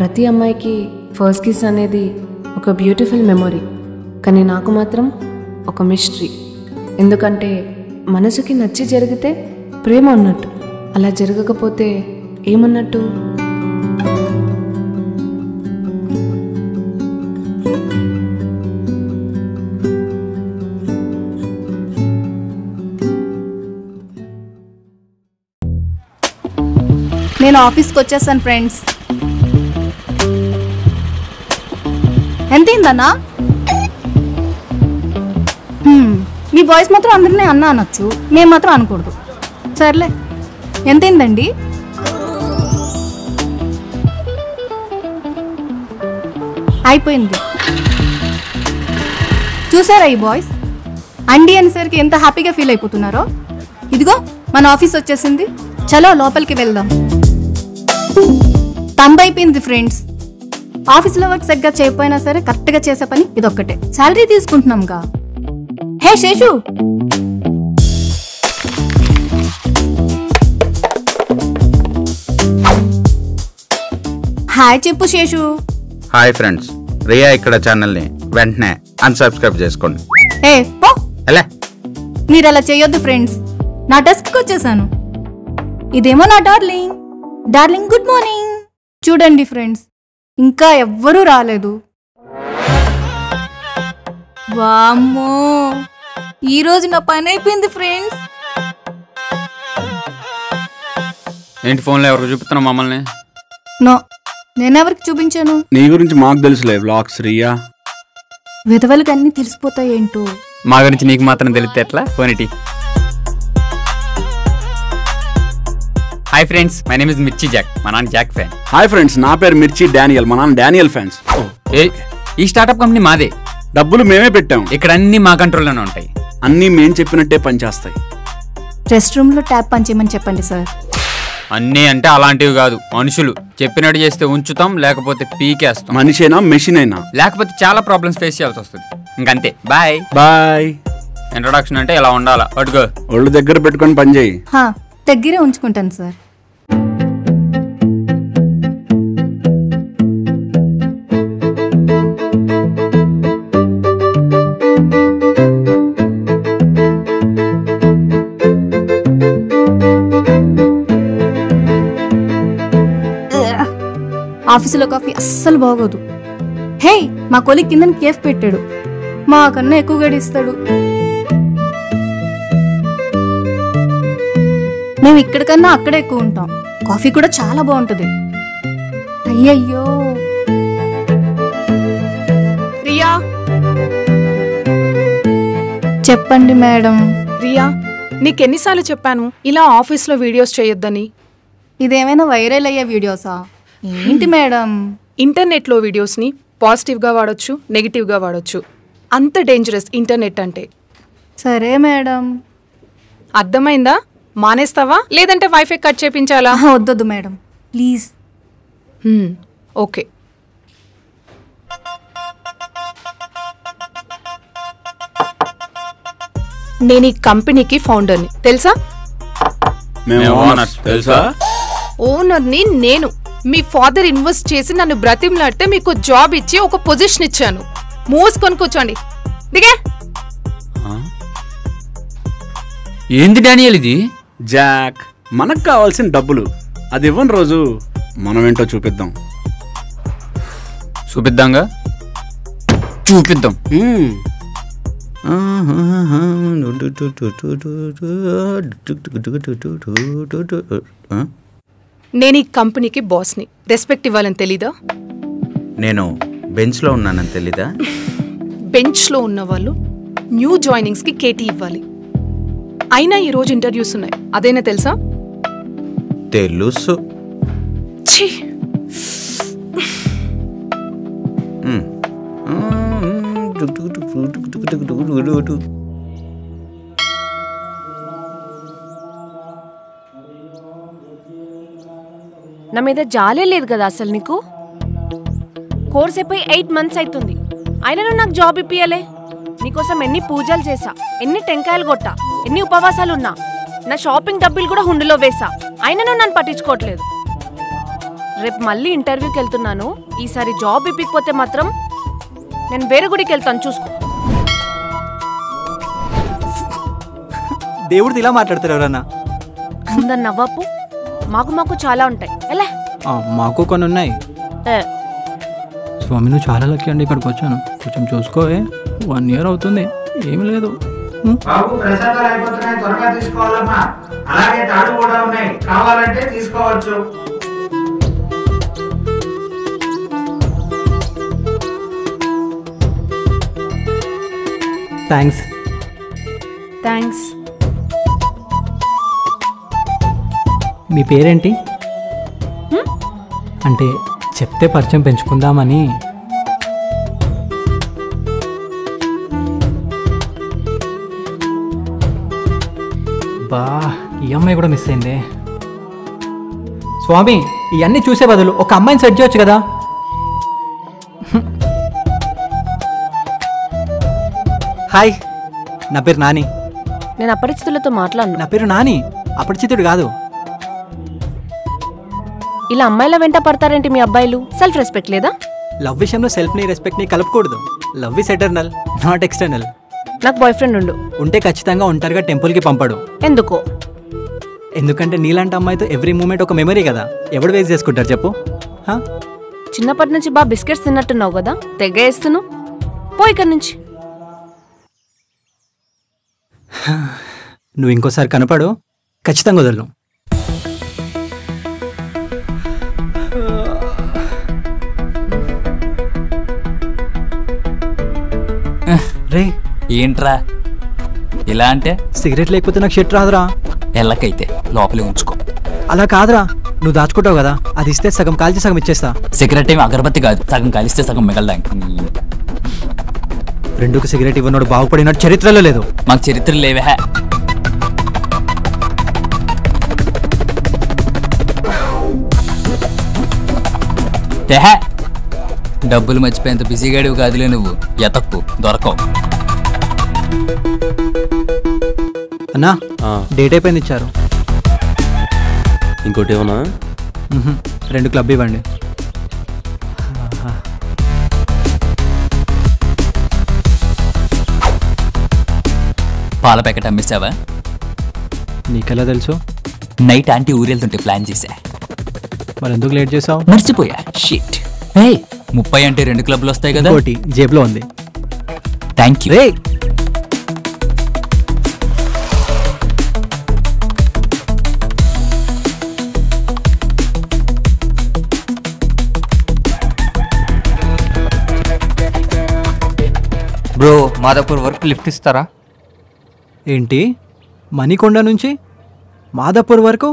ప్రతి అమ్మాయికి first kiss అనేది ఒక బ్యూటిఫుల్ మెమొరీ, కానీ నాకు మాత్రం ఒక మిస్టరీ. ఎందుకంటే మనసుకి నచ్చి జరిగితే ప్రేమ ఉన్నట్టు, అలా జరగకపోతే ఏమన్నట్టు? నేను ఆఫీస్కి వచ్చేసాను ఫ్రెండ్స్. ఎంతైందన్నా? మీ బాయ్స్ మాత్రం అందరినీ అన్న అనొచ్చు, మేము మాత్రం అనకూడదు. సర్లే, ఎంతైందండి? అయిపోయింది. చూసారా ఈ బాయ్స్ అండి అనేసరికి ఎంత హ్యాపీగా ఫీల్ అయిపోతున్నారో. ఇదిగో మన ఆఫీస్ వచ్చేసింది, చలో లోపలికి వెళ్దాం. తంబైపోయింది ఫ్రెండ్స్. ఆఫీస్లో వర్క్ సరిగ్గా చేయకపోయినా సరే కరెక్ట్గా చేసే పని ఇదొక్కటే. శాలరీ తీసుకుంటున్నాంగా. హే శేషు, హాయ్ చెప్పు శేషు. హాయ్ ఫ్రెండ్స్, రియా ఇక్కడ ఛానల్ని వెంటనే అన్సబ్స్క్రైబ్ చేసుకోండి. ఏ పో, ఎలా? మీరు అలా చేయొద్దు ఫ్రెండ్స్. నా డెస్క్కి వచ్చేసాను. ఇదేమో నా డార్లింగ్. Darling good morning. చూడండి ఫ్రెండ్స్, ఇంకా ఎవ్వరూ రాలేదు. వామ్మో, ఈరోజు నా పని అయిపోయింది ఫ్రెండ్స్. ఏంటి ఫోన్లో ఎవరికి చూపిస్తున్నావు మమ్మల్ని? నో, నేనెవరికి చూపించాను? నీ గురించి మాకు తెలుసులే వ్లాగ్స్ రియా. విధవలకి అన్నీ తెలిసిపోతాయి ఏంటో. మా గురించి నీకు మాత్రం తెలిస్తే ఎట్లా? పోనీటి. Hi friends, my name is Mirchi Jack. మా నాన్న జాక్ ఫ్యాన్. హాయ్ ఫ్రెండ్స్, నా పేరు మిర్చి డానియల్. మా నాన్న డానియల్ ఫ్యాన్స్. ఈ స్టార్ట్అప్ కంపెనీ మాదే. డబ్బులు మేమే పెట్టాం. ఇక్కడ అన్ని మా కంట్రోల్లోనే ఉంటాయి. అన్నీ మేం చెప్పినట్టే పనిచేస్తాయి. రెస్ట్ రూమ్ లో ట్యాప్ పని చేయమని చెప్పండి సార్. అన్నీ అంటే అలాంటివి కాదు, మనుషులు చెప్పినట్టు చేస్తే ఉంచుతాం, లేకపోతే పీకేస్తాం. మనిషైనా మెషిన్ అయినా, లేకపోతే చాలా ప్రాబ్లమ్స్ ఫేస్ చేయాల్సి వస్తుంది. ఇంకంతే. Bye bye. ఇంట్రొడక్షన్ అంటే ఇలా ఉండాలా. అటుగో, ఒళ్ళు దగ్గర పెట్టుకొని పని చేయి. దగ్గరే ఉంచుకుంటాను సార్. ఆఫీసులో కాఫీ అస్సలు బాగోదు. హే, మా కొలీగ్ కింద కేఫ్ పెట్టాడు, మా కన్నా ఎక్కువ గడిస్తాడు. మేము ఇక్కడికన్నా అక్కడే ఎక్కువ ఉంటాం. కాఫీ కూడా చాలా బాగుంటుంది. అయ్యయ్యో. రియా, చెప్పండి మేడం. రియా, నీకెన్నిసార్లు చెప్పాను ఇలా ఆఫీస్లో వీడియోస్ చేయొద్దని? ఇదేమైనా వైరల్ అయ్యే వీడియోసా? ఏంటి మేడం? ఇంటర్నెట్లో వీడియోస్ని పాజిటివ్గా వాడొచ్చు, నెగిటివ్గా వాడొచ్చు. అంత డేంజరస్ ఇంటర్నెట్ అంటే. సరే మేడం. అర్థమైందా? మానేస్తావా లేదంటే వైఫై కట్ చేపించాలా? వద్దొద్దు మేడం, ప్లీజ్. ఓకే. నేను ఈ కంపెనీకి ఫౌండర్ని, తెలుసా? ఓనర్ని నేను. మీ ఫాదర్ ఇన్వెస్ట్ చేసి నన్ను బ్రతిమలాడితే మీకు జాబ్ ఇచ్చి ఒక పొజిషన్ ఇచ్చాను. మూసుకొని కూర్చోండి. దిగే. ఏంది డానియల్ ఇది? జాక్, మనకు కావాల్సిన డబ్బులు. అది ఇవ్వని రోజు మనం ఏంటో చూపిద్దాం. చూపిద్దాంగా, చూపిద్దాం. నేను ఈ కంపెనీకి బాస్ని. రెస్పెక్ట్ ఇవ్వాలని తెలీదా? నేను బెంచ్లో ఉన్నానని తెలీదా? బెంచ్లో ఉన్న వాళ్ళు న్యూ జాయినింగ్స్కి కేటీ ఇవ్వాలి. అయినా ఈరోజు ఇంటర్వ్యూస్ ఉన్నాయి, అదేనా తెలుసా? తెలుసు. ఛీ, నా మీద జాలే లేదు కదా అసలు నీకు. కోర్స్ అయిపోయి 8 months అవుతుంది, అయినా నువ్వు నాకు జాబ్ ఇప్పియలే. నీకోసం ఎన్ని పూజలు చేసా, ఎన్ని టెంకాయలు కొట్టా, ఎన్ని ఉపవాసాలున్నా, నా షాపింగ్ డబ్బులు కూడా హుండీలో వేసా, అయినా నువ్వు నన్ను పట్టించుకోవట్లేదు. రేపు మళ్ళీ ఇంటర్వ్యూకి వెళ్తున్నాను. ఈసారి జాబ్ ఇప్పకపోతే మాత్రం నేను వేరే గుడికి వెళ్తాను, చూసుకో. దేవుడిది ఇలా మాట్లాడతారు ఎవరన్నా? ముందన్న నవ్వాపు. మాకు చాలా ఉంటాయి. ఎలా మాకు కొన్ని ఉన్నాయి. స్వామి నువ్వు చాలా లక్కీ అండి, ఇక్కడికి వచ్చాను. కొంచెం చూసుకోవే, 1 year అవుతుంది, ఏమి లేదు. బాబు ప్రసాదాలు అయిపోతున్నాయి, త్వరగా తీసుకోవాలమ్మా. అలాగే తాడు కూడా ఉన్నాయి, కావాలంటే తీసుకోవచ్చు. థ్యాంక్స్. థ్యాంక్స్. మీ పేరేంటి? అంటే చెప్తే పరిచయం పెంచుకుందామని. బా, ఈ అమ్మాయి కూడా మిస్ అయింది. స్వామి ఇవన్నీ చూసే బదులు ఒక అమ్మాయిని సెట్ చేయొచ్చు కదా. హాయ్, నా పేరు నాని. నేను అపరిచితులతో మాట్లాడను. నా పేరు నాని, అపరిచితుడు కాదు. ఇలా అమ్మాయిల వెంట పడతారేంటి మీ అబ్బాయిలు? సెల్ఫ్ రెస్పెక్ట్ లేదా? లవ్ విషయంలో సెల్ఫ్ని రెస్పెక్ట్ని కలపకూడదు. Love is eternal, not external. నాకు బాయ్ ఫ్రెండ్ ఉంటే ఖచ్చితంగా ఒంటరిగా టెంపుల్కి పంపడు. ఎందుకో? ఎందుకంటే నీలాంటి అమ్మాయితో ఎవ్రీ మూమెంట్ ఒక మెమరీ కదా. ఎవడు వేస్ట్ చేసుకుంటారు చెప్పు? చిన్నప్పటి నుంచి బాగా బిస్కెట్స్ తిన్నట్టున్నావు కదా, తెగ వేస్తున్నావు. పో ఇక్కడి నుంచి. నువ్వు ఇంకోసారి కనపడు, ఖచ్చితంగా వదలను. రే ఏంట్రా ఇలా అంటే? సిగరెట్ లేకపోతే నాకు షర్ట్ రాదురా. ఎల్లకైతే లోపలే ఉంచుకో. అలా కాదురా, నువ్వు దాచుకుంటావు కదా, అది ఇస్తే సగం కాల్చి సగం ఇచ్చేస్తా. సిగరెట్ ఏమి అగరబత్తి కాదు, సగం కలిస్తే సగం మిగలడానికి. ఫ్రెండ్కు సిగరెట్ ఇవ్వనోడు బాగుపడినట్టు చరిత్రలో లేదు. మాకు చరిత్ర లేవే. డబ్బులు మర్చిపోయేంత బిజీగాడివి కాదులే నువ్వు. ఎతక్కు దొరకవు. అన్నా డేట్ అయిపోయింది, ఇచ్చారు. ఇంకోటి ఏమన్నా? 2 క్లబ్ ఇవ్వండి. పాల ప్యాకెట్ అమ్మేసావా? నీకెలా తెలుసు? నైట్ ఆంటీ ఊరెళ్తుంటే ప్లాన్ చేశా. మరి ఎందుకు లేట్ చేసావు? మర్చిపోయా. షిట్. 30 అంటే 2 క్లబ్లు వస్తాయి కదా. ఒకటి జేబులో ఉంది. Thank you. బ్రో మాదాపూర్ వరకు లిఫ్ట్ ఇస్తారా? ఏంటి, మణికొండ నుంచి మాదాపూర్ వరకు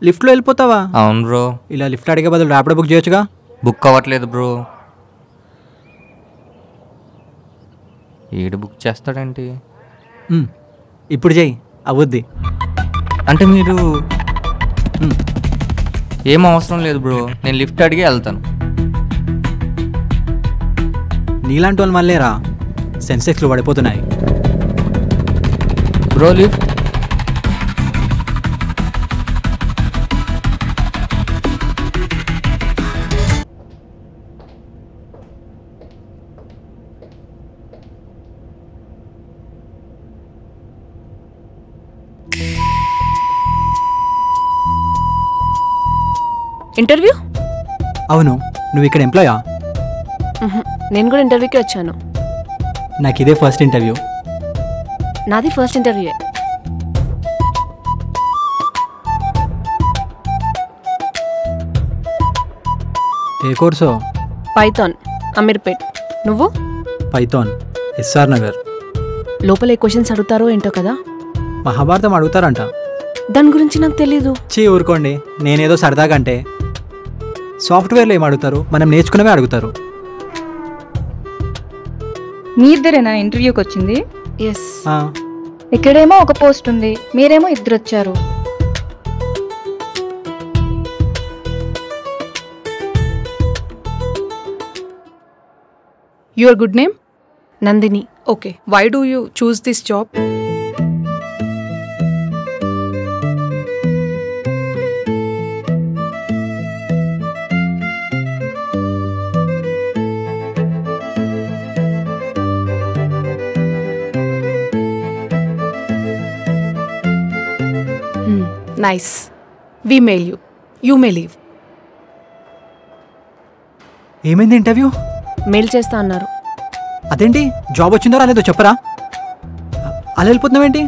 లిఫ్ట్లో వెళ్ళిపోతావా? అవును బ్రో. ఇలా లిఫ్ట్ అడిగే బదులు ర్యాపిడో బుక్ చేయొచ్చుగా. బుక్ అవ్వట్లేదు బ్రో. ఏడు బుక్ చేస్తాడేంటి? ఇప్పుడు చెయ్యి, అవుద్ది. అంటే మీరు ఏం అవసరం లేదు బ్రో, నేను లిఫ్ట్ అడిగి వెళ్తాను. నీలాంటి వాళ్ళు మళ్ళీరా సెన్సెక్స్లు పడిపోతున్నాయి. Bro lift. ఇంటర్వ్యూ? అవును, నువ్వు ఇక్కడ ఎంప్లాయా? నేను కూడా ఇంటర్వ్యూకి వచ్చాను. నాకు ఇదే ఫస్ట్ ఇంటర్వ్యూ. నాది ఫస్ట్ ఇంటర్వ్యూ. ఏ కోర్సో? పైథాన్, అమీర్పేట్. నువ్వు? Python, SR Nagar. లోపల ఏ క్వశ్చన్స్ అడుగుతారో ఏంటో కదా. మహాభారతం అడుగుతారంట. దాని గురించి నాకు తెలీదు. ఊరుకోండి, నేనేదో సరదాగా అంటే. సాఫ్ట్వేర్లో ఏం అడుగుతారు? మనం నేర్చుకున్నవే అడుగుతారు. మీ ఇద్దరేనా ఇంటర్వ్యూకి వచ్చింది? ఎస్. ఇక్కడేమో ఒక పోస్ట్ ఉంది, మీరేమో 2 వచ్చారు. Your good name? Nandini. Okay, why do you choose this job? Nice. We mail you. You may leave. ఏమైంది ఇంటర్వ్యూ? మెయిల్ చేస్తా అన్నారు. అదేంటి జాబ్ వచ్చిందో రాలేదో చెప్పరా? అలా వెళ్ళిపోతున్నావేంటి?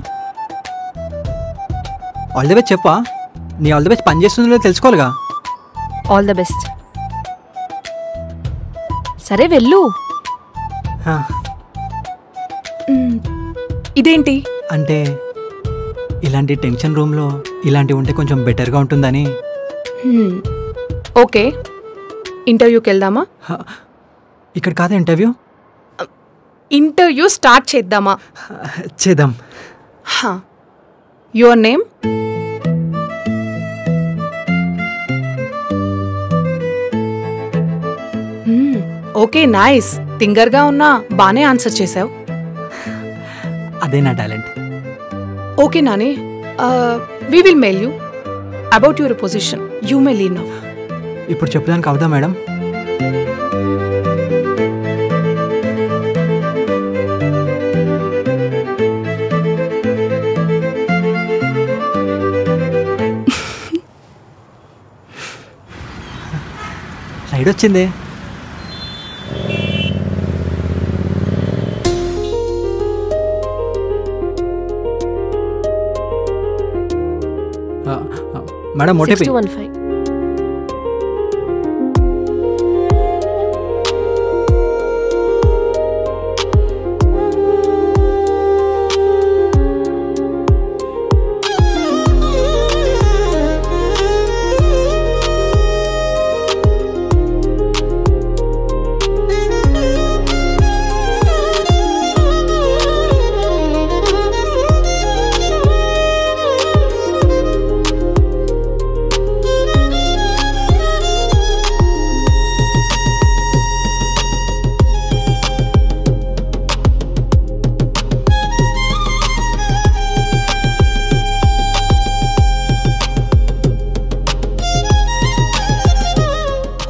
ఆల్ ది బెస్ట్ చెప్పా. నీ ఆల్ ది బెస్ట్ పని చేస్తుందో లేదో తెలుసుకోవాలిగా. All the best. సరే వెళ్ళు. ఇదేంటి? అంటే ఇలాంటి టెన్షన్ రూమ్లో ఇలాంటివి ఉంటే కొంచెం బెటర్గా ఉంటుందని. ఓకే, ఇంటర్వ్యూకి వెళ్దామా? ఇక్కడ కాదా ఇంటర్వ్యూ? ఇంటర్వ్యూ స్టార్ట్ చేద్దామా? చేద్దాం. Your name? Okay, nice. థింగర్గా ఉన్నా బానే ఆన్సర్ చేసావు. అదే నా talent. Okay Nani, we will mail you about your position. You may leave now. ఇప్పుడు చెప్పడానికి అవుదా మేడం? రైడ్ వచ్చింది. Madam OTP 6215.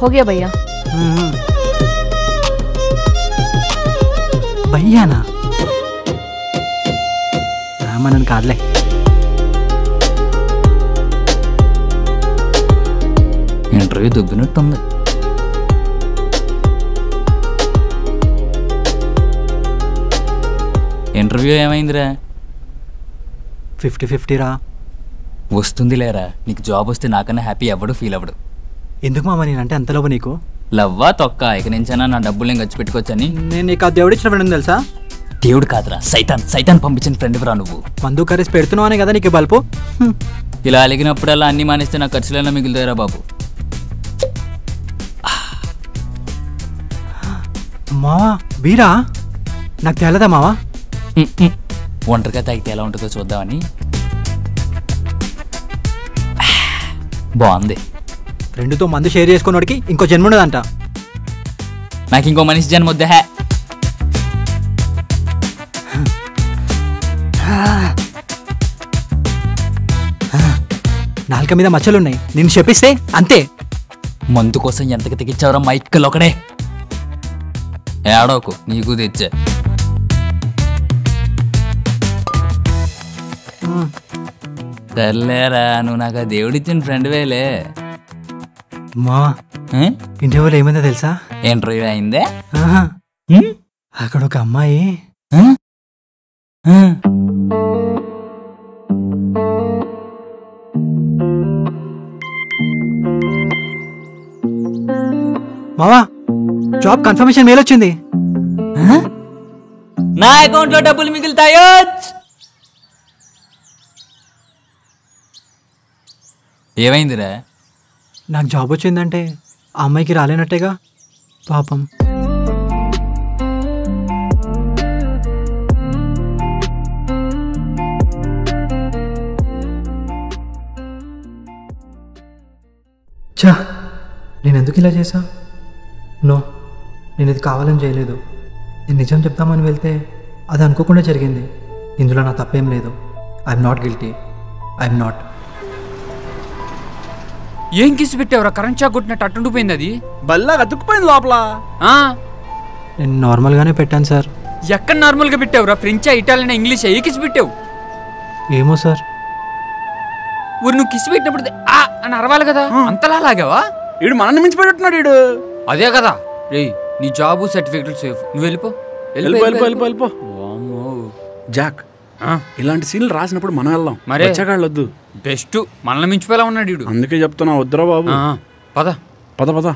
हो गया भैया. భయ్యానా? మనని కాదులే. ఇంటర్వ్యూ దుబ్బినట్టుంది. ఇంటర్వ్యూ ఏమైందిరా? 50-50 రా. వస్తుంది లేరా, నీకు జాబ్ వస్తే నాకన్నా హ్యాపీ ఎవడు ఫీల్ అవ్వడు. ఎందుకు మామ నేనంటే అంత లవ్ నీకు? లవ్వా తొక్క, ఇక నుంచైనా నా డబ్బులు నేను ఖర్చు పెట్టుకోవచ్చని. నేను నీకు ఆ దేవుడు ఇచ్చిన ఫ్రెండ్ తెలుసా? దేవుడు కాదురా, సైతాన్ పంపించిన ఫ్రెండ్ రా నువ్వు. మందు కరేసి పెడుతున్నావు అనే కదా నీకు బల్పు. ఇలా అలిగినప్పుడల్లా అన్ని మానేస్తే నా ఖర్చులైనా మిగులుతాయిరా బాబు. మావా బీరా నాకు తెలదా మావా? ఒంటరిగా తాగితే ఎలా ఉంటుందో చూద్దామని. బాగుంది. ఫ్రెండ్తో మందు షేర్ చేసుకున్నోడికి ఇంకో జన్మ ఉండదంట. నాకు ఇంకో మనిషి జన్మ వద్దా. హే నాలుక మీద మచ్చలున్నాయి, నిన్ను చెప్పిస్తే అంతే. మందు కోసం ఎంతకి తెగించావరా మైక్కలు ఒకడే. ఏడోకు, నీకు తెచ్చా. సర్లేరా, నువ్వు నాకు ఆ దేవుడిచ్చిన ఫ్రెండ్ వేలే. మా ఇంటర్వ్యూలో ఏమైందో తెలుసా? ఇంటర్వ్యూ అయిందే. అక్కడ ఒక అమ్మాయి మావా జాబ్ కన్ఫర్మేషన్ మెయిల్ వచ్చింది. నా అకౌంట్ లో డబ్బులు మిగులుతాయో. ఏమైందిరా? నాకు జాబ్ వచ్చిందంటే ఆ అమ్మాయికి రాలేనట్టేగా పాపం. చా నేను ఎందుకు ఇలా చేశా? నో, నేను ఇది కావాలని చేయలేదు. నేను నిజం చెప్తామని వెళ్తే అది అనుకోకుండా జరిగింది. ఇందులో నా తప్పేం లేదు. I'm not guilty. I'm not. ఏం కిసి పెట్టావురా? కరెంట్ షాక్ కొట్టినట్టు అట్టుండిపోయింది అది. బల్లా అతుక్కుపోయింది లోపల. నేను నార్మల్గానే పెట్టాను సార్. ఎక్కడ నార్మల్గా పెట్టావురా? ఫ్రెంచా, ఇటాలియన్, ఇంగ్లీష్ ఏ కిసి పెట్టావు? ఏమో సార్. ఊరు నువ్వు కిసి పెట్టినప్పుడు ఆ అని అరవాలి కదా, అంతలా లాగావా? వీడు మనల్ని మించిపెట్టున్నాడు వీడు. అదే కదా రే, నీ జాబు సర్టిఫికెట్ సేఫ్, నువ్వు వెళ్ళిపో. వెళ్ళిపో. జాక్, ఇలాంటి సీన్లు రాసినప్పుడు మనం వెళ్దాం, మరే వచ్చాగాళ్ళొద్దు. బెస్ట్, మనల్ని మించిపోయేలా ఉన్నాడు వీడు. అందుకే చెప్తున్నా, వద్దురా బాబు. పద పద పద.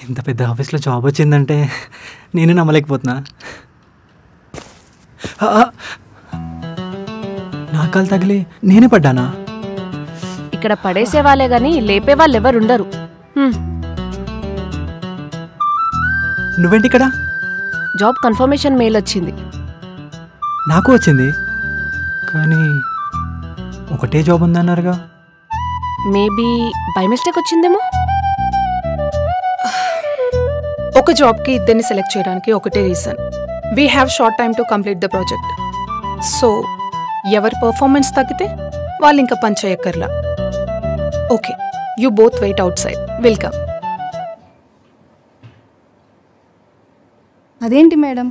ఇంత పెద్ద ఆఫీస్లో జాబ్ వచ్చిందంటే నేనే నమ్మలేకపోతున్నా. నా కాలు తగిలి నేనే పడ్డానా? ఇక్కడ పడేసేవాళ్ళే గాని లేపే వాళ్ళు ఎవరు ఉండరు. నువ్వేంటి ఇక్కడ? జాబ్ కన్ఫర్మేషన్ మెయిల్ వచ్చింది. నాకు వచ్చింది, కానీ ఒకటే జాబ్ ఉందన్నారుగా. మేబీ బై మిస్టేక్ వచ్చిందేమో. ఒక జాబ్కి ఇద్దరిని సెలెక్ట్ చేయడానికి ఒకటే reason, we have short time to complete the project. So ఎవరి పర్ఫార్మెన్స్ తగ్గితే వాళ్ళు ఇంకా పని చేయక్కర్లా. Okay, you both wait outside, welcome. అదేంటి మేడం,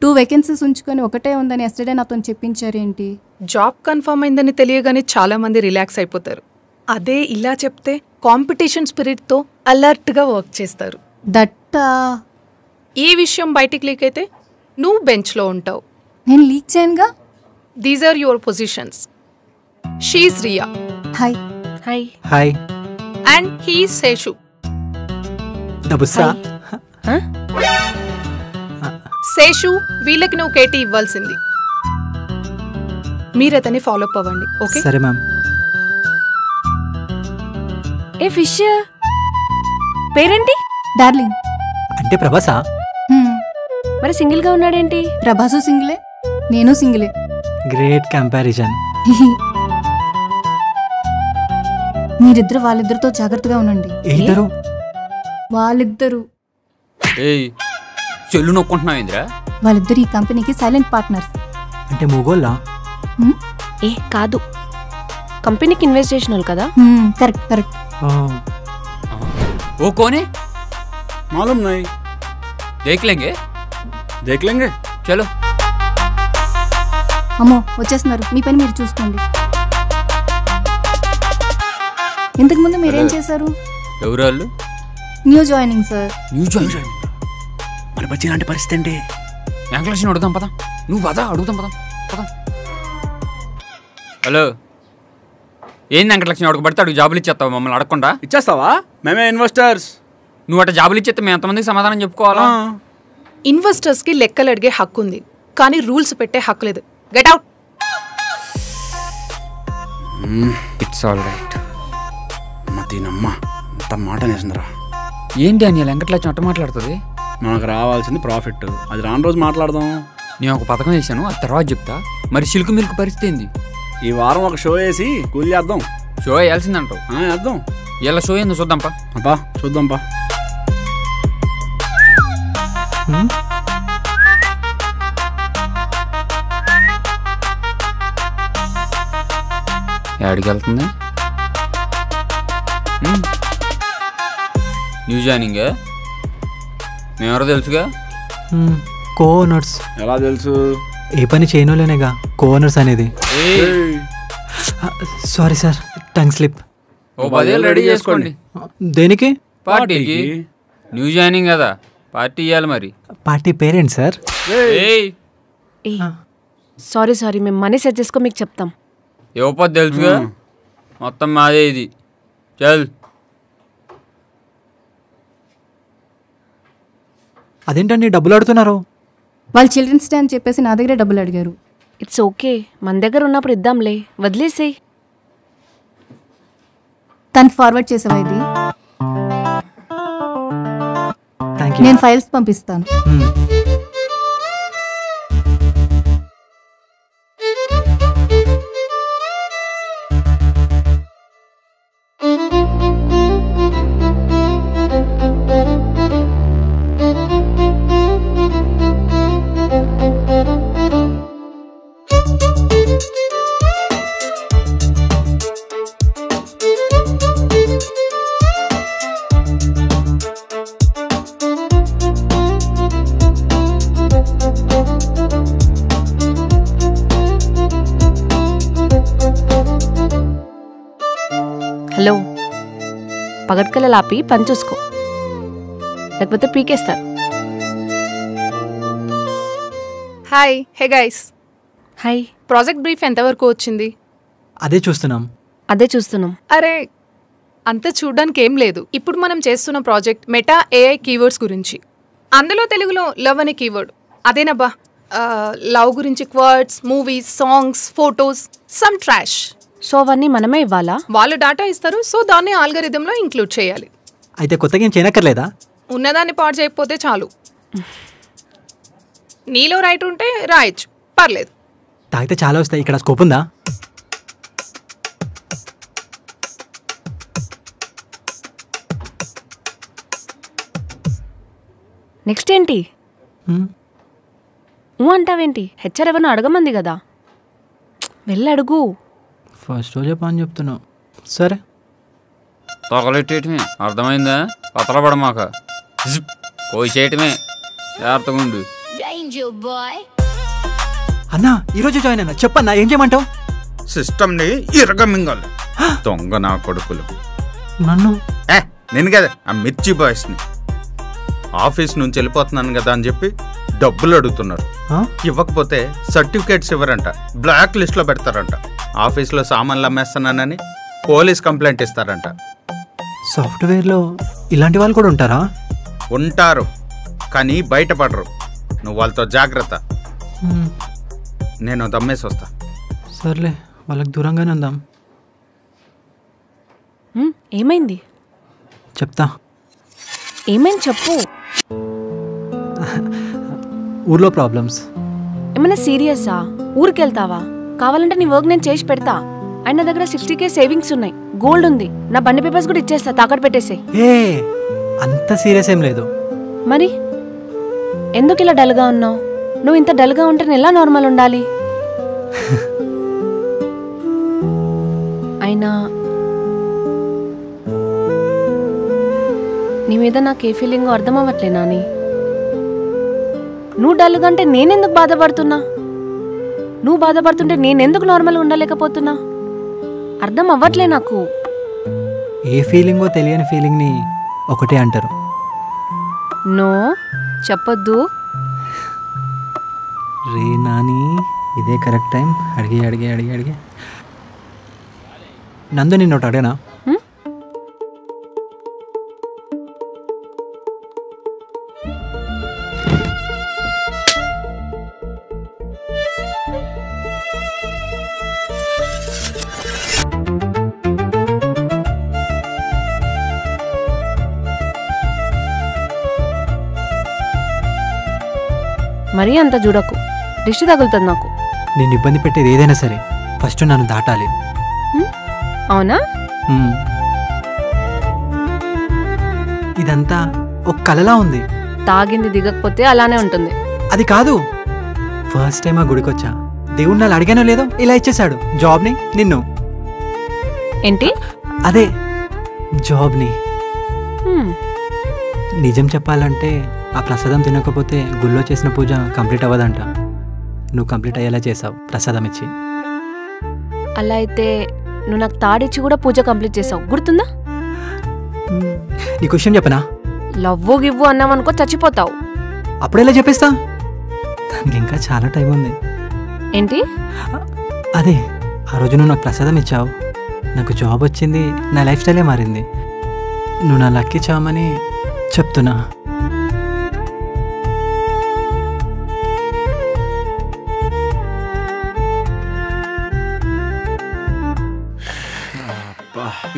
2 వేకెన్సీస్ ఉంచుకొని ఒకటే ఉందని ఎస్టర్డే నాతో చెప్పించారేంటి? జాబ్ కన్ఫర్మ్ అయిందని తెలియగానే చాలా మంది రిలాక్స్ అయిపోతారు. అదే ఇలా చెప్తే కాంపిటీషన్ స్పిరిట్తో అలర్ట్గా వర్క్ చేస్తారు. దట్టా ఈ విషయం బయటికి లీక్ అయితే నువ్వు బెంచ్లో ఉంటావు. నేను లీక్ చేయనుగా. These are your positions. She is Riya. Hi. Hi. Hi. And he is Seshu. డబుస్సా. శేషు, వీళ్ళకి నువ్వు కేటీ ఇవ్వాల్సింది. మీరు అతన్ని ఫాలో అప్ అవ్వండి. ఓకే సరే మ్యామ్. ఏ ఫిష్ పేరేంటి? డార్లింగ్. అంటే ప్రభాసా? మరి సింగిల్ గా ఉన్నాడేంటి? ప్రభాసు సింగిలే, నేను సింగిలే. Great comparison. మీరిద్దరు వాళ్ళిద్దరితో జాగ్రత్తగా ఉండండి. ఇద్దరు? వాళ్ళిద్దరు చెల్లు నొక్కుంటున్నావు ఏంద్రా? వాళ్ళిద్దరు ఈ కంపెనీకి సైలెంట్ పార్ట్నర్స్. అంటే మొగోళ్ళా? ఏ కాదు, కంపెనీకి ఇన్వెస్ట్ చేసిన వాళ్ళు కదా. Correct correct. ఓ కోనే मालूम नहीं, देख लेंगे चलो. అమ్మో వచ్చేస్తున్నారు, మీ పని మీరు చూసుకోండి. ఇంతకు ముందు మీరేం చేశారు? ఎవరు వాళ్ళు? New joining sir. New joining? మరి బచ్చి ఇలాంటి పరిస్థితి ఏంటి? వెంకటలక్ష్మి అడుగుతాం పద. నువ్వు పద, అడుగుతాం పద. హలో, ఏంది వెంకటలక్ష్మి అడుగుపడితే అడుగు జాబులు ఇచ్చేస్తావు మమ్మల్ని అడగకుండా? ఇచ్చేస్తావా? మేమే ఇన్వెస్టర్స్. నువ్వు అట్లా జాబులు ఇచ్చేస్తే మేము ఎంతమందికి సమాధానం చెప్పుకోవాలా? ఇన్వెస్టర్స్కి లెక్కలు అడిగే హక్కు ఉంది, కానీ రూల్స్ పెట్టే హక్కు లేదు. Get out. It's all right. దీనమ్మా అంత మాట నేసిందిరా. ఏంటి అని వెంకటలక్ష్మి అట్ట మాట్లాడుతుంది? మనకు రావాల్సింది ప్రాఫిట్, అది రాని రోజు మాట్లాడదాం. నేను ఒక పథకం వేసాను, ఆ తర్వాత చెప్తా. మరి సిల్క్ మిల్క్ పరిస్థితి ఏంది? ఈ వారం ఒక షో వేసి కూల్ చేద్దాం. షో వేయాల్సిందంటావు? వేద్దాం. ఇలా షో ఏందో చూద్దాంపా. అబ్బా చూద్దాంపా. ఎక్కడికి వెళ్తుంది? New joining? మేమెవరో తెలుసుగా. Co owners. ఎలా తెలుసు? ఏ పని చేయనోలేనేగా కో ఓనర్స్ అనేది. Sorry sir, tongue slip. ఓ 10 ఏళ్ళు రెడీ చేసుకోండి. దేనికి? పార్టీకి. న్యూ జాయినింగ్ కదా, పార్టీ ఇవ్వాలి. మరి పార్టీ పేరెంట్ సార్. సారీ, మేము మనీ సెట్ చేసుకో మీకు చెప్తాం. ఇవ్వపోతే తెలుసుగా, మొత్తం మాదే ఇది. చల్. అదేంటండి డబ్బులు అడుగుతున్నారు? వాళ్ళు చిల్డ్రన్స్ డే అని చెప్పేసి నా దగ్గరే డబ్బులు అడిగారు. ఇట్స్ ఓకే, మన దగ్గర ఉన్నప్పుడు ఇద్దాంలే, వదిలేసేయ్. తనకి ఫార్వర్డ్ చేసావా ఇది? నేను ఫైల్స్ పంపిస్తాను. పగటికల్లా ఆపి పని చూసుకో, లేకపోతే పీకేస్తారు. Hi. Hey guys. Hi. Project brief ఎంతవరకు వచ్చింది? అదే చూస్తున్నాం. అరే అంత చూడ్డానికి ఏం లేదు. ఇప్పుడు మనం చేస్తున్న ప్రాజెక్ట్ మెటా ఏఐ కీవర్డ్స్ గురించి. అందులో తెలుగులో లవ్ అనే కీవర్డ్ అదేనబ్బా. లవ్ గురించి keywords, movies, songs, photos, some trash. So అవన్నీ మనమే ఇవ్వాలా? వాళ్ళు డాటా ఇస్తారు, సో దాన్ని ఆల్గరిథంలో ఇంక్లూడ్ చేయాలి. అయితే కొత్తగా ఏం చేయనక్కర్లేదా? ఉన్నదాన్ని పాడు చేయకపోతే చాలు. నీలో రైట్ ఉంటే రాయొచ్చు, పర్లేదు. తాగితే చాలా వస్తాయి, ఇక్కడ స్కోప్ ఉందా? నెక్స్ట్ ఏంటి? అంటావేంటి? హెచ్ఆర్ ఎవరినో అడగమంది కదా, వెళ్ళి అడుగు. ఫస్ట్ రోజే పని చెప్తున్నావు. సరే తొగలెట్టేయటమే, అర్థమైందా? పతలపడమాక, కోసేయటమే, జాగ్రత్తగా ఉండు. అన్నా ఈరోజు జాయిన్ అయినా, చెప్పన్నా ఏం చేయమంటావు? సిస్టమ్ని ఇరగమింగాలి దొంగ నా కొడుకులు. నన్ను నేను కదా ఆ మిర్చి బాయ్స్ని. ఆఫీస్ నుంచి వెళ్ళిపోతున్నాను కదా అని చెప్పి డబ్బులు అడుగుతున్నారు. ఇవ్వకపోతే సర్టిఫికేట్స్ ఇవ్వరంట, బ్లాక్ లిస్ట్లో పెడతారంట. ఆఫీస్లో సామాన్లు అమ్మేస్తున్నానని పోలీస్ కంప్లైంట్ ఇస్తారంట. సాఫ్ట్వేర్లో ఇలాంటి వాళ్ళు కూడా ఉంటారా? ఉంటారు, కానీ బయటపడరు. నువ్వు వాళ్ళతో జాగ్రత్త. నేను దమ్మేసి వస్తా. సర్లే, వాళ్ళకి దూరంగానే ఉందాం. ఏమైంది? చెప్తా. ఏమైంది చెప్పు. ఊర్లో ప్రాబ్లమ్స్. ఏమైనా సీరియసా? ఊరికి వెళ్తావా? కావాలంటే నీ వర్క్ నేను చేసి పెడతా. ఆయన దగ్గర 60K సేవింగ్స్ ఉన్నాయి, గోల్డ్ ఉంది. నా బండి పేపర్స్ కూడా ఇచ్చేస్తా, తాకట్టు పెట్టేసే. ఏ అంత సీరియస్ ఏం లేదు. మరి ఎందుకు ఇలా డల్గా ఉన్నావు? నువ్వు ఇంత డల్గా ఉంటే నేను ఎలా నార్మల్ ఉండాలి? అయినా నీ మీద నాకు ఏ ఫీలింగో అర్థం అవ్వట్లే నాని. నువ్వు డల్గా అంటే నేనెందుకు బాధపడుతున్నా? నువ్వు బాధపడుతుంటే నేనెందుకు నార్మల్గా ఉండలేకపోతున్నా? అర్థం అవ్వట్లే నాకు. ఏ ఫీలింగో తెలియని ఫీలింగ్ని ఒకటే అంటారు. నో చెప్పొద్దు. రే నాని, ఇదే కరెక్ట్ టైం. అడిగే నందు నిన్న ఒకటి అడిగానా? మరీ అంత చూడకు, దిష్టి తగులుతుంది నాకు. నేను ఇబ్బంది పెట్టేది ఏదైనా సరే ఫస్ట్ నన్ను దాటాలి. అవునా? ఇదంతా ఒక కలలా ఉంది. తాగింది దిగకపోతే అలానే ఉంటుంది. అది కాదు, ఫస్ట్ టైం ఆ గుడికొచ్చా, దేవుడు నాలు అడిగానో లేదో ఇలా ఇచ్చేశాడు జాబ్ని. నిన్ను ఏంటి? అదే జాబ్ని. నిజం చెప్పాలంటే ఆ ప్రసాదం తినకపోతే గుళ్ళో చేసిన పూజ కంప్లీట్ అవ్వదంట. నువ్వు కంప్లీట్ అయ్యేలా చేసావు ప్రసాదం ఇచ్చి. అలా అయితే నువ్వు నాకు తాడిచ్చి కూడా పూజ కంప్లీట్ చేసావు, గుర్తుందా? నీ క్వశ్చన్ చెప్పనా? లవ్వు గివ్వు అన్నామనుకో చచ్చిపోతావు. అప్పుడెలా చెప్పేస్తా? దానికి ఇంకా చాలా టైం ఉంది. ఏంటి? అదే ఆ రోజు నువ్వు నాకు ప్రసాదం ఇచ్చావు, నాకు జాబ్ వచ్చింది, నా లైఫ్ స్టైలే మారింది. నువ్వు నా లక్ ఇచ్చావని చెప్తున్నా.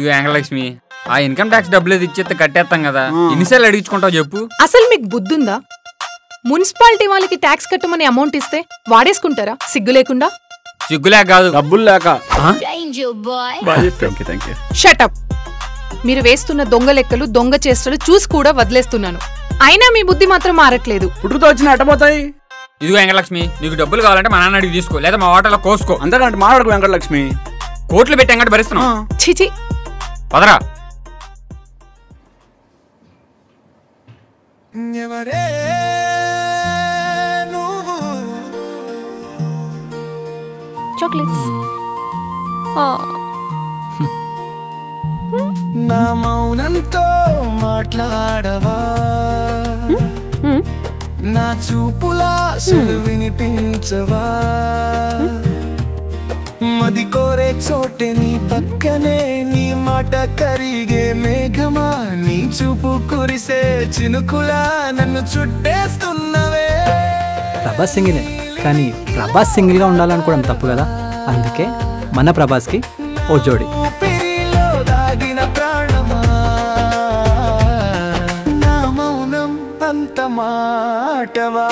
వెంకటలక్ష్మి, ఆ ఇన్కమ్ ట్యాక్స్ డబ్బులు ఇచ్చేస్తే కట్టేస్తాం కదా, ఎన్నిసార్లు అడిగించుకుంటావు చెప్పు. అసలు మీకు బుద్ధుందా? మున్సిపాలిటీ వాళ్ళకి ట్యాక్స్ కట్టమని అమౌంట్ ఇస్తే వాడేసుకుంటారా సిగ్గు లేకుండా? సిగ్గులేక కాదు, డబ్బులు లేక. షటప్. మీరు వేస్తున్న దొంగ లెక్కలు, దొంగ చేష్టలు చూసి కూడా వదిలేస్తున్నాను. అయినా మీ బుద్ధి మాత్రం మారట్లేదు. పుట్టుతో వచ్చిన అట్టపోతాయి. ఇదిగో వెంకటలక్ష్మి, నీకు డబ్బులు కావాలంటే మా నాన్న అడిగి తీసుకో, లేదా మా హోటల్లో కోసుకో. అంతకంటే మాట్లాడుకు వెంకటలక్ష్మి. కోట్లు పెట్టి ఎంగంటే భరిస్తున్నావు. చిచి, పదరా. చాక్లెట్స్. నా మౌనం నాతో మాట్లాడవా నా చూపులా వినిపించవా మది కోరే చోటే నీ పక్కనే నీ మాట కరిగే మేఘమా నీ చూపు కురిసే చినుకులా నన్ను చుట్టేస్తున్నవే. ప్రభాస్ సింగిలే, కానీ ప్రభాస్ సింగిల్గా ఉండాలనుకోవడం తప్పు కదా. అందుకే మన ప్రభాస్కి ఓ జోడి. ఊపిరిలో దాగిన ప్రాణమా నా మౌనం అంత మాటవా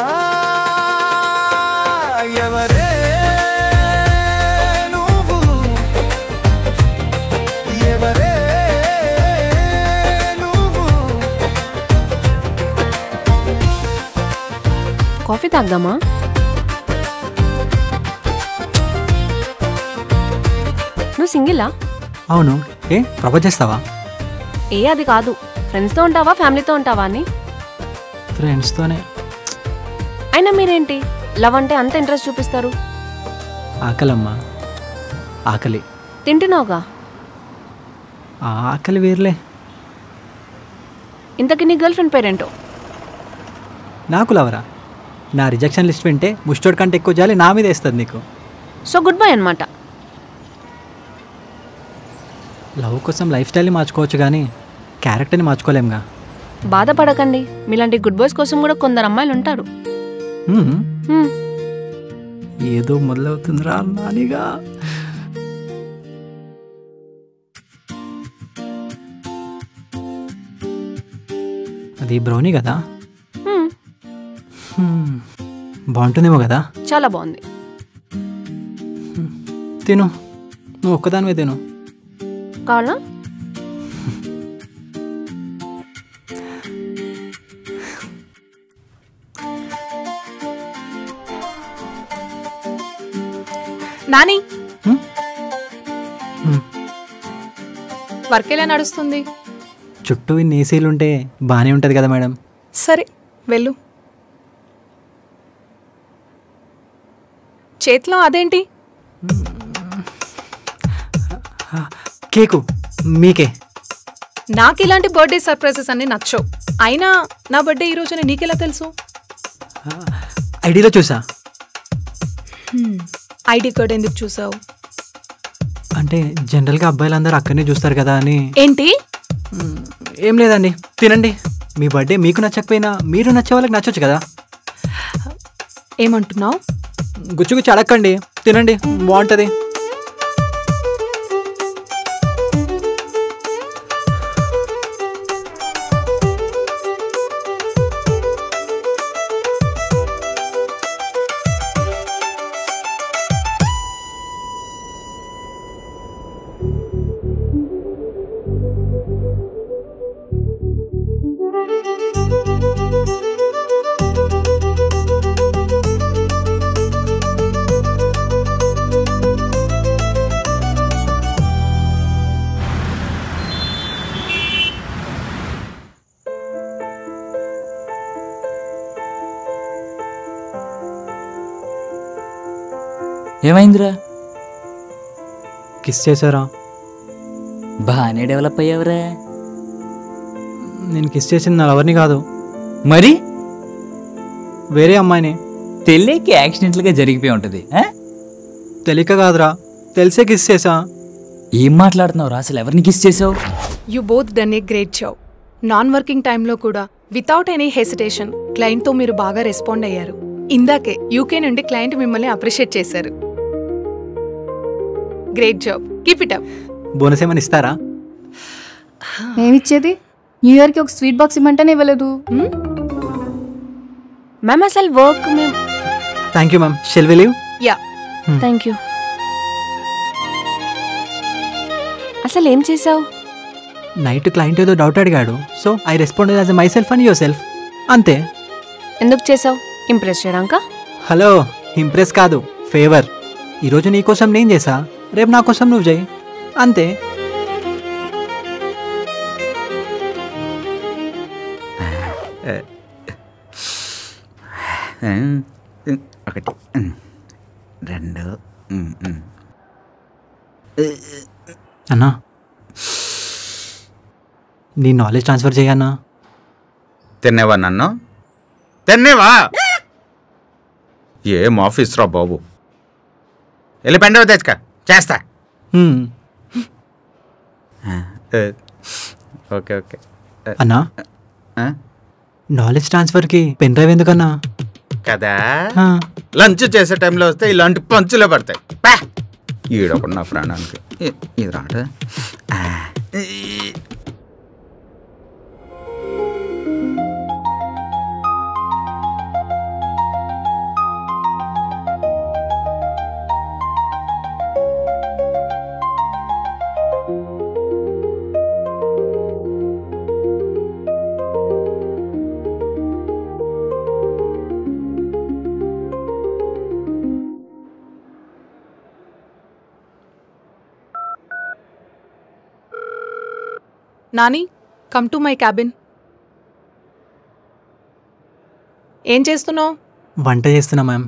ఎవరే నువ్వు ఎవరే నువ్వు. కాఫీ తాగ్దామా? నువ్వు సింగిలా? అవును, ఏ ప్రపోజ్ చేస్తావా? ఏ అది కాదు, ఫ్రెండ్స్తో ఉంటావా ఫ్యామిలీతో ఉంటావా అని. ఫ్రెండ్స్తోనే. అయినా మీరేంటి లవ్ అంటే అంత ఇంట్రెస్ట్ చూపిస్తారు? ఆకలమ్మా, ఆకలి. తింటున్నావుగా. ఆకలి వేర్లే. ఇంతకీ నీ గర్ల్ ఫ్రెండ్ పేరేంటో? నాకు లవరా? నా రిజెక్షన్ లిస్ట్ వింటే ముష్టోడి కంటే ఎక్కువ జాలి నా మీద వేస్తుంది నీకు. సో గుడ్ బై అనమాట. లవ్ కోసం లైఫ్ స్టైల్ని మార్చుకోవచ్చు కానీ క్యారెక్టర్ని మార్చుకోలేంగా. బాధపడకండి, మీలాంటి గుడ్ బాయ్స్ కోసం కూడా కొందరు అమ్మాయిలు ఉంటారు. ఏదో మొదలవుతుందిరా నానిగా. అది బ్రౌనీ కదా? బాగుంటుందేమో కదా? చాలా బాగుంది. తిను, నువ్వు ఒక్కదానివే తిను. కావాలా? నాని, వర్క్ ఎలా నడుస్తుంది? చుట్టూ ఇన్ని ఏసీలు ఉంటే బాగానే ఉంటుంది కదా మేడం. సరే వెళ్ళు. చేతిలో అదేంటి? కేకు మీకే. నాకు ఇలాంటి బర్త్డే సర్ప్రైజెస్ అన్ని నచ్చవు. అయినా నా బర్త్డే ఈ రోజున నీకెలా తెలుసు? ఐడిలో చూసా. ఐడి కార్డ్ ఎందుకు చూసావు? అంటే జనరల్గా అబ్బాయిలందరూ అక్కడనే చూస్తారు కదా అని. ఏంటి? ఏం లేదండి, తినండి. మీ బర్త్డే మీకు నచ్చకపోయినా మీరు నచ్చే వాళ్ళకి నచ్చొచ్చు కదా. ఏమంటున్నావు? గుచ్చుగుచ్చి అడక్కండి, తినండి, బాగుంటుంది. ఏమైందిరా? కిస్ చేశారా? బాగానే డెవలప్ అయ్యావురా. నేను కిస్ చేసింది నా ఎవరిని కాదు, మరి వేరే అమ్మాయిని. తెలియక యాక్సిడెంట్లుగా జరిగిపోయి ఉంటుంది. తెలియక కాదురా, తెలిసే కిస్ చేసా. ఏం మాట్లాడుతున్నావురా? అసలు ఎవరిని కిస్ చేసావు? You both done a great job. Non working టైంలో కూడా వితౌట్ ఎనీ హెసిటేషన్ క్లయింట్తో మీరు బాగా రెస్పాండ్ అయ్యారు. ఇందాకే యూకే నుండి క్లయింట్ మిమ్మల్ని అప్రిషియేట్ చేశారు. Great job, keep it up. Bonus ఏమని ఇస్తారా? ఏమిచ్చేది? న్యూ ఇయర్కి ఒక స్వీట్ బాక్స్ ఇమ్మంటేనే ఇవ్వలేదు. మ్యామ్ అసలు వర్క్ మేము. Thank you ma'am. Shall we leave? Yeah, thank you. అసలు ఏం చేసావు? నైట్ క్లయింట్ ఏదో డౌట్ అడిగాడు, so I responded as myself and yourself, అంతే. ఎందుకు చేసావు? ఇంప్రెస్ చేయడానిక? హలో, ఇంప్రెస్ కాదు, ఫేవర్. ఈరోజు నీకోసం నేను చేసా, రేపు నా కోసం నువ్వు చేయి, అంతే. ఒకటి, రెండు. అన్నా, నీ నాలెడ్జ్ ట్రాన్స్ఫర్ చేయన్నా. తినేవా నన్ను? తినేవా? ఏం ఆఫీస్ రా బాబు. వెళ్ళి పెండవ తెచ్చుక చేస్తా. ఓకే ఓకే అన్నా, నాలెడ్జ్ ట్రాన్స్ఫర్కి పెన్ డ్రైవ్ ఎందుకన్నా? కదా లంచ్ చేసే టైంలో వస్తే ఇలాంటి పంచులే పడతాయి. ఈడొకడు నా ప్రాణానికి. ఇది రాట. Nani, come to my cabin. ఏం చేస్తున్నావు? వంట చేస్తున్నా మ్యామ్.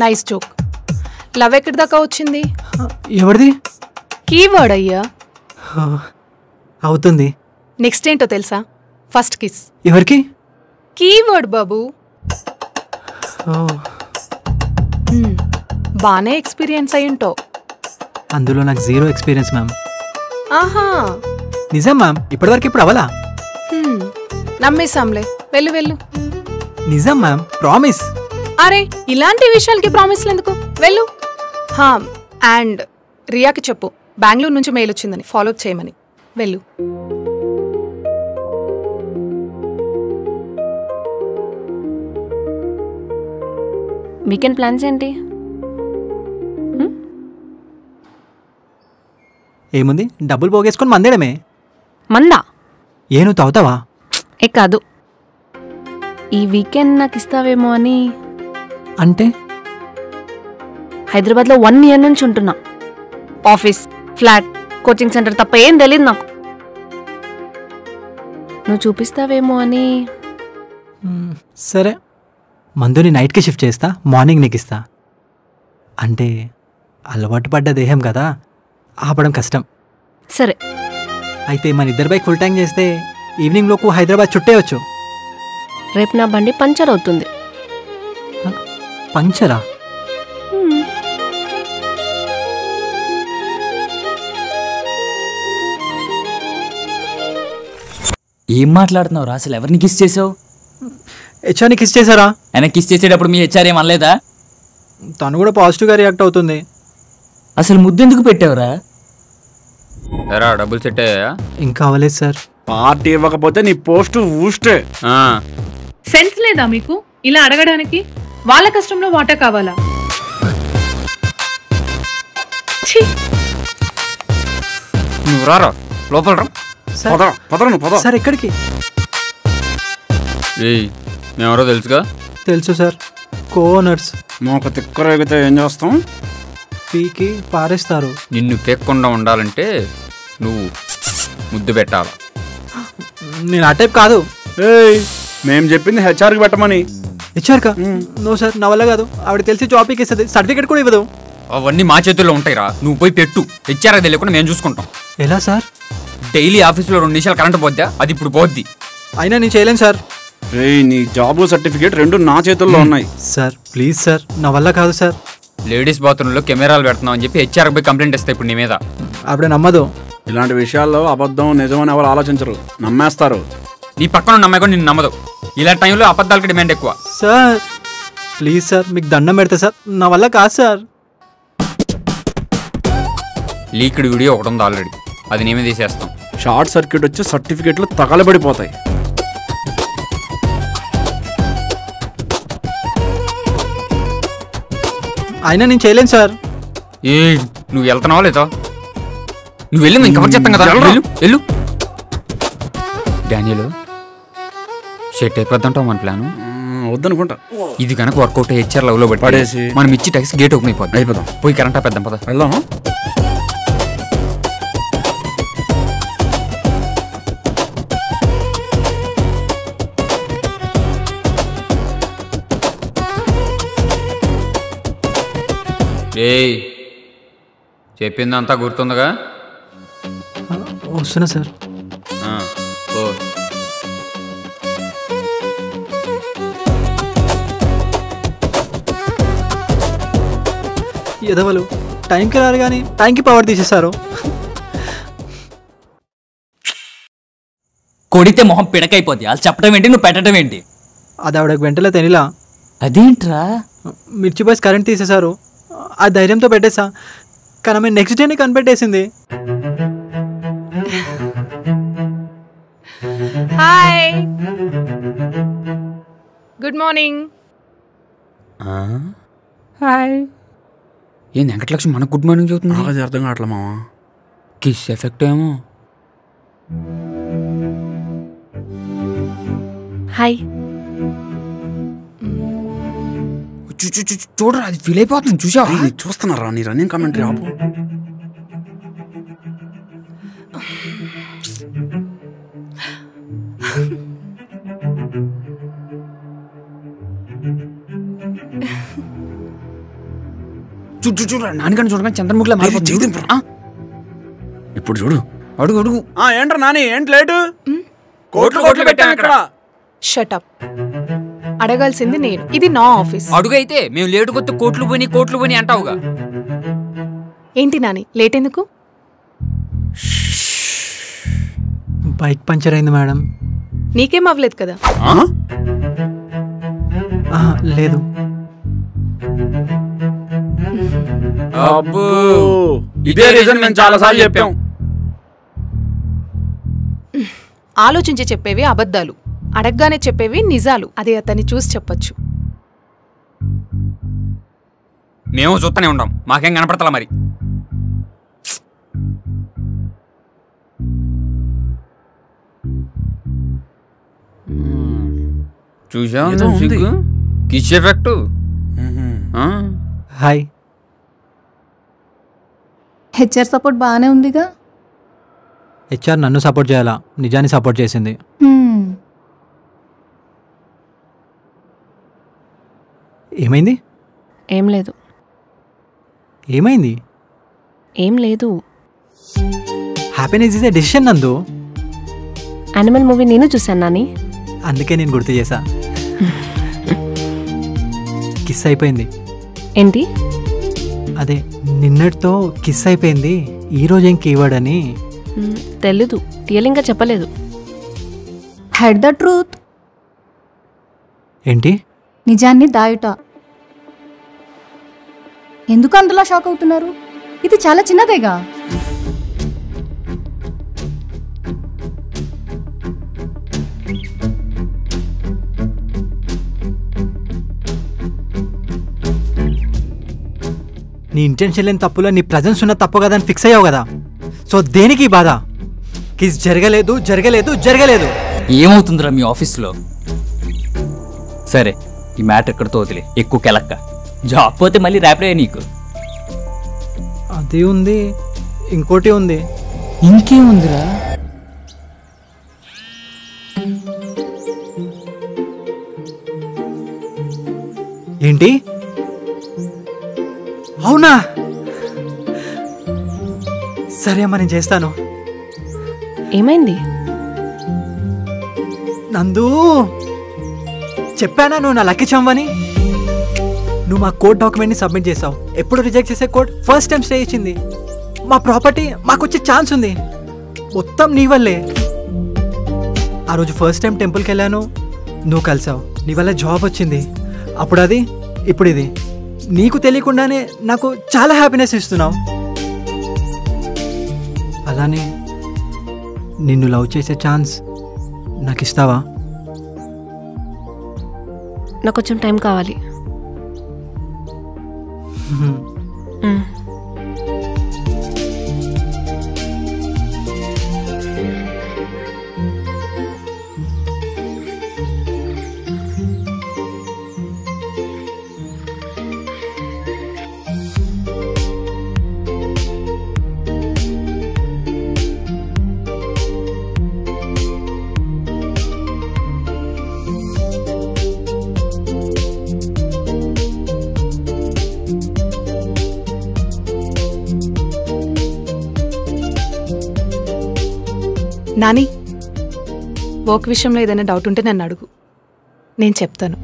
Nice joke. లవ్ ఎక్కడి దాకా వచ్చింది? ఎవరిది? కీవర్డ్ అయ్యా. అవుతుంది. నెక్స్ట్ ఏంటో తెలుసా? First kiss. ఎవరికి? కీవర్డ్ బాబు. బానే ఎక్స్పీరియన్స్ అయి ఉంటావు. అందులో నాకు 0 ఎక్స్పీరియన్స్ మ్యామ్. ఆహా, నిజం మ్యామ్. ఇప్పటివరకు ఇప్పుడు అవలా. నమ్మేశాంలే. వెళ్ళు వెళ్ళు. నిజం మ్యామ్, ప్రామిస్. అరే, ఇలాంటి విషయాలకి ప్రామిస్లు ఎందుకు? వెళ్ళు. అండ్ రియాకి చెప్పు బెంగళూరు నుంచి మెయిల్ వచ్చిందని, ఫాలోఅప్ చేయమని. వెళ్ళు. వీకెండ్ ప్లాన్స్ ఏంటి? ఏముంది, డబ్బులు పోగేసుకొని మందేయడమే. మందా? ఏ నువ్వు తాగుతావా? కాదు, ఈ వీకెండ్ నాకు ఇస్తావేమో అని. అంటే హైదరాబాద్లో 1 year నుంచి ఉంటున్నా. ఆఫీస్, ఫ్లాట్, కోచింగ్ సెంటర్ తప్ప ఏం తెలియదు నాకు. నువ్వు చూపిస్తావేమో అని. సరే, మందుని నైట్కి షిఫ్ట్ చేస్తా, మార్నింగ్ నీకు ఇస్తా. అంటే అలవాటు పడ్డ దేహం కదా, ఆపడం కష్టం. సరే, అయితే మన ఇద్దరు బైక్ ఫుల్ ట్యాంక్ చేస్తే ఈవినింగ్లోపు హైదరాబాద్ చుట్టేయచ్చు. రేపు నా బండి పంచర్ అవుతుంది. పంచరా? ఏం మాట్లాడుతున్నావు? అసలు ఎవరిని కిస్ చేసావు? హెచ్ఆర్ని కిస్ చేశారా? ఆయన కిస్ చేసేటప్పుడు మీ హెచ్ఆర్ ఏం అనలేదా? తను కూడా పాజిటివ్గా రియాక్ట్ అవుతుంది. అసలు ముద్దెందుకు పెట్టావురా? ఎరా డబ్బులు సెట్ అయ్యా? ఇంకా అవ్వలేదు సార్. పార్టీ ఇవ్వకపోతే నీ పోస్ట్ ఊస్టే. సెన్స్ లేదా మీకు ఇలా అడగడానికి? వాళ్ళ కష్టంలో వాటా కావాలా? నువ్వు రారా లోపల రా. సార్ ఎక్కడికి? మేమెవరో తెలుసుగా? తెలుసు సార్, కోనర్స్. మాకు తిక్కరేగితే ఏం చేస్తాం? పీకి పారేస్తారు. నిన్ను పెక్కకుండా ఉండాలంటే నువ్వు ముద్దు పెట్టాలి. నేను ఆ టైప్ కాదు. మేము చెప్పింది హెచ్ఆర్కి పెట్టమని. హెచ్ఆర్ కా? నో సార్, నా వల్ల కాదు. ఆవిడ తెలిసి జాబ్ ఇస్తుంది, సర్టిఫికేట్ కూడా ఇవ్వదు. అవన్నీ మా చేతుల్లో ఉంటాయిరా, నువ్వు పోయి పెట్టు. హెచ్ఆర్కి తెలియకుండా మేము చూసుకుంటాం. ఎలా సార్? డైలీ ఆఫీస్లో 2 నిమిషాలు కరెంట్ పోద్దా, అది ఇప్పుడు పోద్ది. అయినా నేను చేయలేను సార్. నీ జాబ్ సర్టిఫికేట్ 2 నా చేతుల్లో ఉన్నాయి. సార్ ప్లీజ్ సార్, నా వల్ల కాదు సార్. లేడీస్ బాత్రూంలో కెమెరాలు పెడుతున్నావు అని చెప్పి హెచ్ఆర్కి పోయి కంప్లైంట్ ఇస్తాయి ఇప్పుడు నీ మీద. ఆవిడ నమ్మదు. ఇలాంటి విషయాల్లో అబద్ధం నిజమని ఎవరు ఆలోచించరు, నమ్మేస్తారు. నీ పక్కన నమ్మాయి కూడా నిన్ను నమ్మదు. ఇలా టైంలో అబద్ధాలకి డిమాండ్ ఎక్కువ. సార్ ప్లీజ్ సార్, మీకు దండం పెడతా సార్, నా వల్ల కాదు సార్. లీక్డ్ వీడియో ఒకటి ఉంది ఆల్రెడీ, అది నేమే తీసేస్తాం. షార్ట్ సర్క్యూట్ వచ్చి సర్టిఫికెట్లు తగలబడిపోతాయి. అయినా నేను చేయలేను సార్. నువ్వు వెళ్తున్నావా లేదా? నువ్వు వెళ్ళి మేము కవర్ చేస్తాం కదా. వెళ్ళు. డానియల్ షెట్ అయిపోద్దంటావు మన ప్లాను. వద్దనుకుంటా. ఇది కనుక వర్కౌట్ హెచ్ఆర్ లవ్ లో పడేసి మనం ఇచ్చి టెక్స్ గేట్ ఓపెన్ అయిపోదాం. పోయి కరెంట్ ఆపేద్దాం పద. వెళ్దామా? చెప్పిందంతా గుర్తుందిగా? వస్తున్నా సార్. ఎదవలు టైంకి రారు కానీ టైంకి పవర్ తీసేస్తారు. కొడితే మొహం పిడకైపోద్ది. వాళ్ళు చెప్పడం ఏంటి, నువ్వు పెట్టడం ఏంటి? అది ఆవిడకి వెంటనే తెలియలా. అదేంట్రా? మిర్చి బాయ్స్ కరెంట్ తీసేశారు. ఆ ధైర్యంతో పెట్టేసా, కానీ ఆమె నెక్స్ట్ డేనే కనిపెట్టేసింది. Hi, good morning. హాయ్. ఏంది వెంకటలక్ష్మి మనకు గుడ్ మార్నింగ్ చెబుతుంది? అది అర్థం కావట్లే మావా. కిస్ ఎఫెక్ట్ ఏమో. హాయ్. చూడరా, అది ఫీల్ అయిపోతుంది. చూసావా? చూస్తున్నారా నీ రన్నింగ్ కామెంటరీ ఆపు. చూడరా, నాన్నగారిని చూడగానే చంద్రముఖిలా మారిపోతుంది. ఇప్పుడు చూడు. అడుగు అడుగు. ఏంట్రా నాని, ఏంటి లేటు? కోట్లు పెట్టాను ఇక్కడ. షటప్. అడగాల్సింది నేను, ఇది నా ఆఫీస్. అడుగు అయితే మేము లేటు కొత్త కోట్లు పోని అంటావుగా. ఏంటి నాని లేట్ ఎందుకు? బైక్ పంచర్ అయింది మేడం. నీకేం అవ్వలేదు కదా? లేదు. అబ్బో, ఇదే రీజన్ మేము చాలాసార్లు చెప్పాం. ఆలోచించి చెప్పేవి అబద్ధాలు, అడగగానే చెప్పేవి నిజాలు. అది అతన్ని చూసి చెప్పొచ్చు. మేము చూస్తూనే ఉంటాం, మాకేం కనపడతలా మరి. చూసా kiss effect. Hi. HR support బాగానే ఉందిగా. హెచ్ఆర్ నన్ను సపోర్ట్ చేయాలా, నిజాన్ని సపోర్ట్ చేసింది. ఏమైంది? ఏం లేదు. ఏమైంది? ఏం లేదు. హ్యాపీనెస్ ఇస్ ఏ డెసిషన్ నందు. యానిమల్ మూవీ నేను చూశాను నాని, అందుకే నేను గుర్తు చేశా. కిస్ అయిపోయింది. ఏంటి? అదే నిన్నటితో కిస్ అయిపోయింది, ఈరోజు ఏం కీవర్డ్ అని. తెలీదు, రియలింగ్గా చెప్పలేదు. Hide the truth. ఏంటి? నిజాన్ని దాయుట. ఎందుకు అందులో షాక్ అవుతున్నారు? ఇది చాలా చిన్నదేగా. నీ ఇంటెన్షన్ లేని తప్పులో నీ ప్రజెన్స్ ఉన్న తప్పు కదా అని ఫిక్స్ అయ్యావు కదా. సో దేనికి బాధ? కిస్ జరగలేదు జరగలేదు జరగలేదు. ఏమవుతుందిరా మీ ఆఫీస్లో? సరే, ఈ మ్యాటర్ ఎక్కడితో వదిలే, ఎక్కువ కెలక్క. జాబ్ పోతే మళ్ళీ ర్యాపిడే నీకు. అది ఉంది, ఇంకోటి ఉంది. ఇంకేముందిరా? ఏంటి? అవునా? సరే అమ్మా, నేను చేస్తాను. ఏమైంది? నందు, చెప్పానా నువ్వు నా లక్కీ చంవని? నువ్వు మా కోర్ట్ డాక్యుమెంట్ని సబ్మిట్ చేసావు. ఎప్పుడు రిజెక్ట్ చేసే కోర్ట్ ఫస్ట్ టైం స్టే ఇచ్చింది. మా ప్రాపర్టీ మాకు వచ్చే ఛాన్స్ ఉంది, మొత్తం నీ వల్లే. ఆ రోజు ఫస్ట్ టైం టెంపుల్కి వెళ్ళాను, నువ్వు కలిసావు, నీ వల్ల జాబ్ వచ్చింది. అప్పుడు అది, ఇప్పుడు ఇది. నీకు తెలియకుండానే నాకు చాలా హ్యాపీనెస్ ఇస్తున్నావు. అలానే నిన్ను లవ్ చేసే ఛాన్స్ నాకు ఇస్తావా? నాకు కొంచెం టైం కావాలి. నాని, వర్క్ విషయంలో ఏదైనా డౌట్ ఉంటే నన్ను అడుగు, నేను చెప్తాను.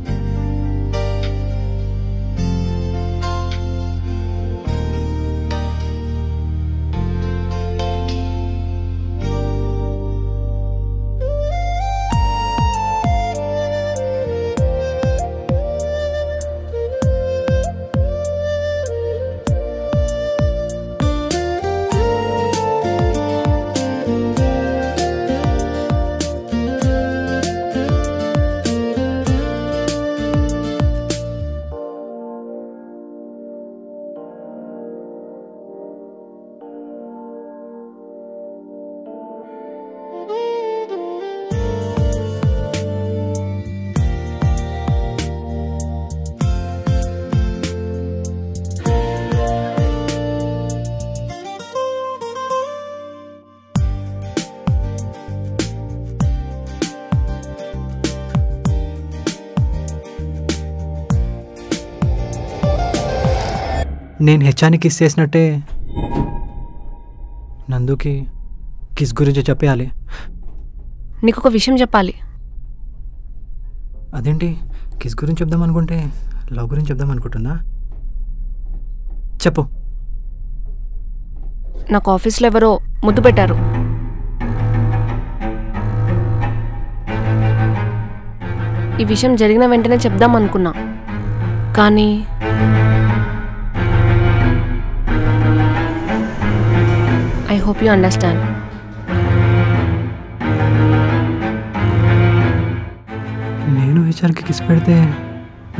నేను హెచ్ఆర్ని కిస్ చేసినట్టే నందుకి కిస్ గురించి చెప్పేయాలి. నీకు ఒక విషయం చెప్పాలి. అదేంటి కిస్ గురించి చెప్దాం అనుకుంటే లవ్ గురించి చెప్దాం అనుకుంటున్నా? చెప్పు. నాకు ఆఫీస్లో ఎవరో ముద్దు పెట్టారు. ఈ విషయం జరిగిన వెంటనే చెప్దాం అనుకున్నా, కానీ ఐ హోప్ యూ అండర్స్టాండ్. నేను హెచ్ఆర్కి కిస్ పెడితే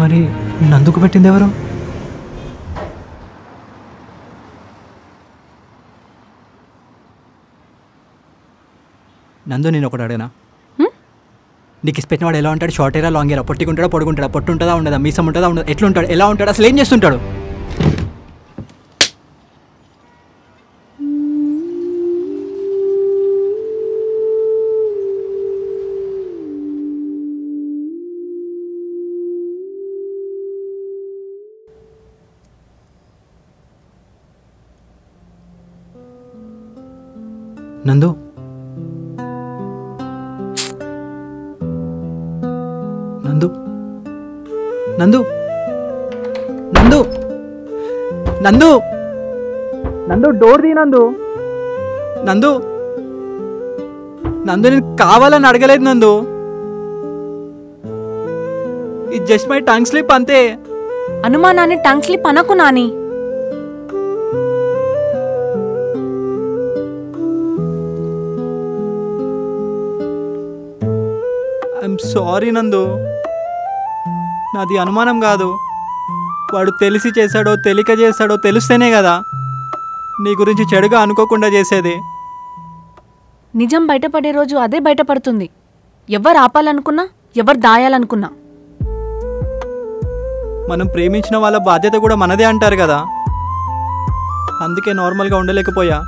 మరి నందుకు పెట్టింది ఎవరు? నందు నేను ఒకటి అడిగినా, నీకు కిస్ పెట్టినవాడు ఎలా ఉంటాడు? షార్ట్ ఏరా, లాంగ్ ఏరా, పొట్టికుంటాడా, పొడుగుంటాడా, పొట్టు ఉంటుందా ఉండదా, మీసం ఉంటుందా ఉండదు, ఎట్లా ఉంటాడు, ఎలా ఉంటాడు, అసలు ఏం చేస్తుంటాడు? నందు నందు నందు నందు నందు నందు డోర్ తీ నందు. నందు నందు నేను కావాలని అడగలేదు నందు. ఇది జస్ట్ మై టంగ్ స్లిప్ అంతే. అనుమానాన్ని టంగ్ స్లిప్ అనకు నాని. ఐఎమ్ సారీ నందు, నాది అనుమానం కాదు. వాడు తెలిసి చేశాడో తెలియక చేశాడో తెలిస్తేనే కదా నీ గురించి చెడుగా అనుకోకుండా చేసేది. నిజం బయటపడే రోజు అదే బయటపడుతుంది. ఎవరు ఆపాలనుకున్నా, ఎవరు దాయాలనుకున్నా. మనం ప్రేమించిన వాళ్ళ బాధ్యత కూడా మనదే అంటారు కదా, అందుకే నార్మల్గా ఉండలేకపోయా.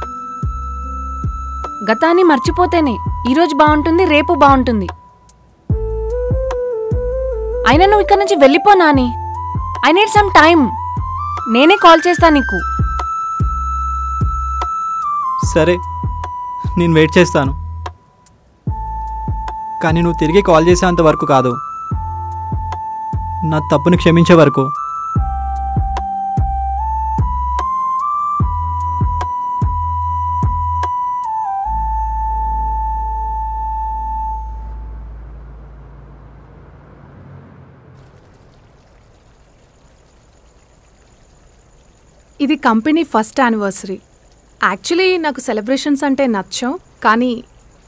గతాన్ని మర్చిపోతేనే ఈరోజు బాగుంటుంది, రేపు బాగుంటుంది. అయినా నువ్వు ఇక్కడ నుంచి వెళ్ళిపో Nani. I need some time. నేనే కాల్ చేస్తా నీకు. సరే, నేను వెయిట్ చేస్తాను, కానీ నువ్వు తిరిగి కాల్ చేసేంత వరకు కాదు, నా తప్పుని క్షమించే వరకు. ఇది కంపెనీ ఫస్ట్ యానివర్సరీ. యాక్చువల్లీ నాకు సెలబ్రేషన్స్ అంటే నచ్చం, కానీ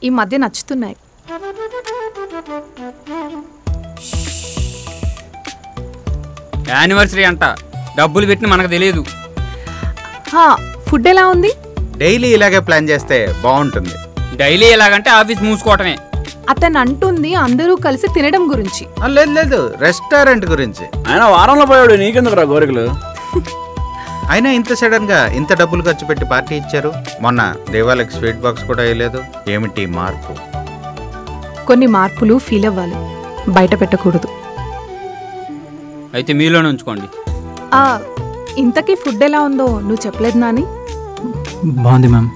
ఈ మధ్య నచ్చుతున్నాయి. యానివర్సరీ అంట, డబ్బులు పెట్టిన మనకు తెలియదు. ఫుడ్ ఎలా ఉంది? డైలీ ఇలాగే ప్లాన్ చేస్తే బాగుంటుంది. డైలీ ఎలాగంటే ఆఫీస్ మూసుకోవటమే. అతను అంటుంది అందరూ కలిసి తినడం గురించి. లేదు లేదు, రెస్టారెంట్ గురించి. ఆయన వారంలో పోయాడు, నీకెందుకు రా కోరికలు? అయినా ఇంత సడన్ గా ఇంత డబ్బులు ఖర్చు పెట్టి పార్టీ ఇచ్చారు. మొన్న దేవాలకి స్వీట్ బాక్స్ కూడా వేయలేదు. ఏమిటి మార్పు? కొన్ని మార్పులు ఫీల్ అవ్వాలి, బయట పెట్టకూడదు. అయితే మీలోనే ఉంచుకోండి. ఇంతకీ ఫుడ్ ఎలా ఉందో నువ్వు చెప్పలేదు నాని. బాగుంది మ్యామ్.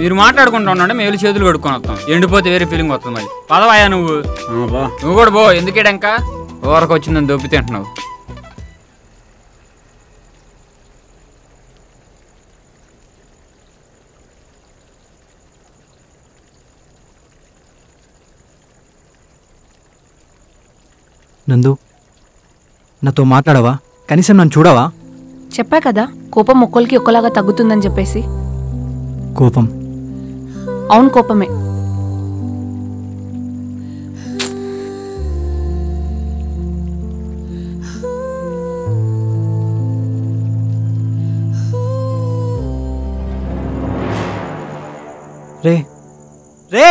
మీరు మాట్లాడుకుంటా ఉండండి, మేము చేతులు కడుక్కొని వస్తాం. ఎండిపోతే వేరే ఫీలింగ్ వస్తుంది. మళ్ళీ పదవాయా నువ్వు కూడా పో. ఎందుకేడంకా ఓరకు వచ్చిందని దొబ్బి తింటున్నావు. నందు, నాతో మాట్లాడవా? కనీసం నన్ను చూడవా? చెప్పా కదా, కోపం ఒక్కరికి ఒక్కలాగా తగ్గుతుందని చెప్పేసి. కోపం? అవును, కోపమే. రే రే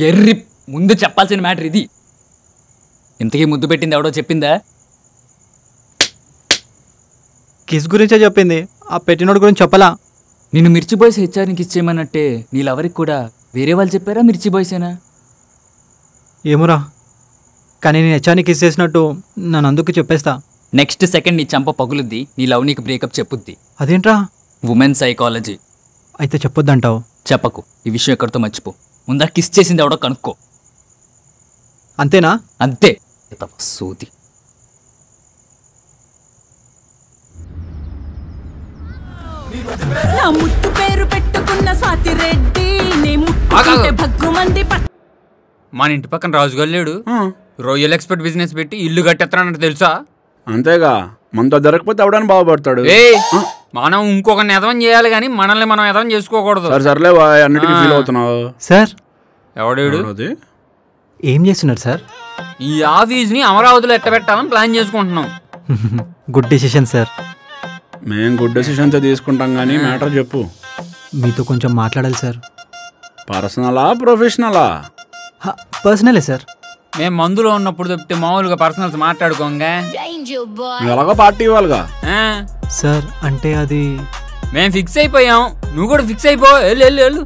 ఎర్రి, ముందు చెప్పాల్సిన మ్యాటర్ ఇది. ఇంతకీ ముద్దు పెట్టింది ఎవడో చెప్పిందా? కిస్ గురించే చెప్పింది, ఆ పెట్టినోడు గురించి చెప్పలా. నిన్ను మిర్చి బాయ్స్ హెచ్ఆర్ని కిస్ చేయమన్నట్టే నీ లవరికి కూడా వేరే వాళ్ళు చెప్పారా మిర్చి బాయ్సేనా? ఏమోరా, కానీ నేను హెచ్ఆర్ని కిస్ చేసినట్టు నన్ను అందుకు చెప్పేస్తా. నెక్స్ట్ సెకండ్ నీ చంప పగులుద్ది, నీ లవ్ నీకు బ్రేకప్ చెప్పుద్ది. అదేంట్రా? Women psychology. అయితే చెప్పొద్దంటావు? చెప్పకు, ఈ విషయం ఎక్కడితో మర్చిపో. ముందా కిస్ చేసింది ఎవడో కనుక్కో. అంతేనా? అంతే. సూది. నా ముట్టు పేరు పెట్టుకున్న స్వాతి రెడ్డి, నే ముట్టుకుంటే భగ్గుమంది. మన ఇంటి పక్కన రాజుగారు లేడు, రొయ్యల్ ఎక్స్పర్ట్ బిజినెస్ పెట్టి ఇల్లు కట్టేస్తానంటే తెలుసా? అంతేగా, మనతో దొరకపోతే అవడానికి బాగుపడతాడు. మనం ఇంకొక ఎదవం చేయాలి కానీ మనల్ని మనం ఎదవం చేసుకోకూడదు. సర్లే అన్నిటికీ ఫీల్ అవుతున్నావు సార్. ఎవడేడు? ఏం చేస్తున్నారు సార్? ఈ ఆఫీస్ ని అమరావతిలో ఎట్టబెట్టాలని ప్లాన్ చేసుకుంటున్నాం. Good decision sir. మేము గుడ్ డెసిషన్తో తీసుకుంటాం కానీ మ్యాటర్ చెప్పు. మీతో కొంచెం మాట్లాడాలి సార్. పర్సనలా ప్రొఫెషనలా? పర్సనలే సార్. మేము మందులో ఉన్నప్పుడు చెప్తే మామూలుగా పర్సనల్స్ మాట్లాడుకోంగా. ఎలాగో పార్టీ ఇవ్వాలిగా సార్. అంటే అది మేము ఫిక్స్ అయిపోయాం, నువ్వు కూడా ఫిక్స్ అయిపో. వెళ్ళు వెళ్ళు వెళ్ళు.